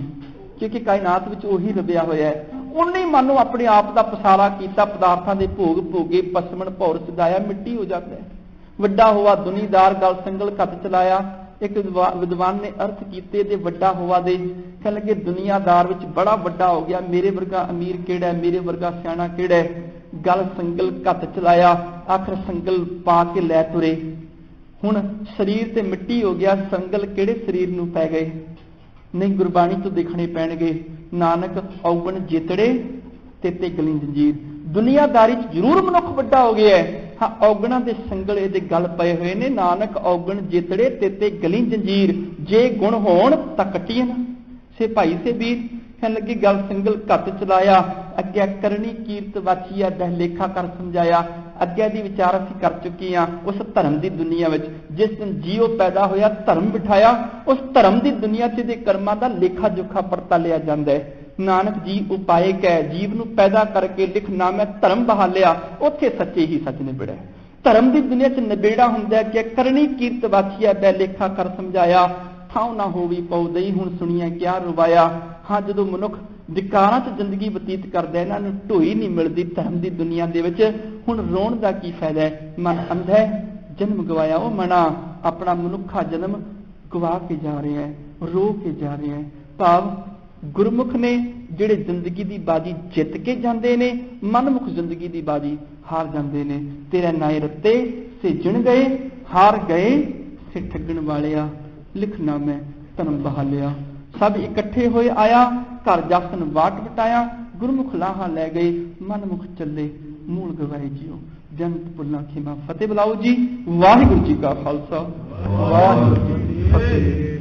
क्योंकि कायनात विच ओही लभ्या होया है। उन्हें मानो अपने आप का पसारा किया, पदार्थों के भोग भोगे, पसमण भौर सदाया, मिट्टी हो जाता है। वड्डा हुआ दुनीदार गल संगल कत चलाया। एक विद्वान ने अर्थ किए दे वड्डा हुआ दे, कह लगे दुनियादार विच बड़ा वड्डा हो गया, मेरे वर्गा अमीर केड़ा है, मेरे वर्गा सियाणा केड़ा है। गल संगल कत चलाया, आखिर संगल पा के लै तुरे। हुण शरीर ते मिट्टी हो गया, संगल केड़े शरीर नूं पै गए? नहीं, गुरबाणी तो देखने पैणगे। नानक औगण जेतड़े तेते गली जंजीर। दुनियादारी जरूर मनुख वड्डा हो गया है, हाँ औगणा दे संगल इहदे गल पए हुए ने। नानक औगण जेतड़े तेते गली जंजीर, जे गुण होण तां कट्टिए ना। से भाई से वीर कहन लगे गल संगल घत चलाया, अग्गे करनी कीरत वाचिया, दह लेखा कर समझाया। अग्गे दी विचार असीं कर चुके हाँ उस धर्म की दुनिया विच। जिस दिन जीव पैदा होया धर्म बिठाया, उस धर्म की दुनिया च दे कर्मां दा लेखा जोखा पड़ता लिया जाता है। नानक जी उपाय कै जीव नूं पैदा करके लिख ना मैं धर्म बहालिया, उत्थे सच्चे ही सच निबड़े। धर्म की दुनिया च निबेड़ा हुंदा कि करनी कीरत वाचिया, दह लेखा कर समझाया। थां ना होवी पौ दई, हुण सुनिया क्या रुवाया। हाँ जो मनुख विकारां च जिंदगी बतीत करदा, इन्हां नूं ढोई नहीं मिलती धर्म की दुनिया दे विच। हुण रोण दा की फायदा है? मन अंधा है, जन्म गवाया। वो मना अपना मनुखा जन्म गवा के जा रहे हैं, रो के जा रहे हैं। भाव गुरमुख ने जिहड़े जिंदगी की बाजी जित के जाते ने, मनमुख जिंदगी की बाजी हार जाते ने। तेरा नाए रत्ते से जिण गए, हार गए से ठगण वालिया, लिखना मैं धर्म बहालिया। सब इकट्ठे होए आया, घर जासन वाट बटाया। गुरमुख लाहा लै गए, मनमुख चले मूल गवाए जियो। जंत भुल्लां खिमा फतेह बुलाओ जी। वाहिगुरू जी का खालसा, वाहिगुरू जी की फतेह।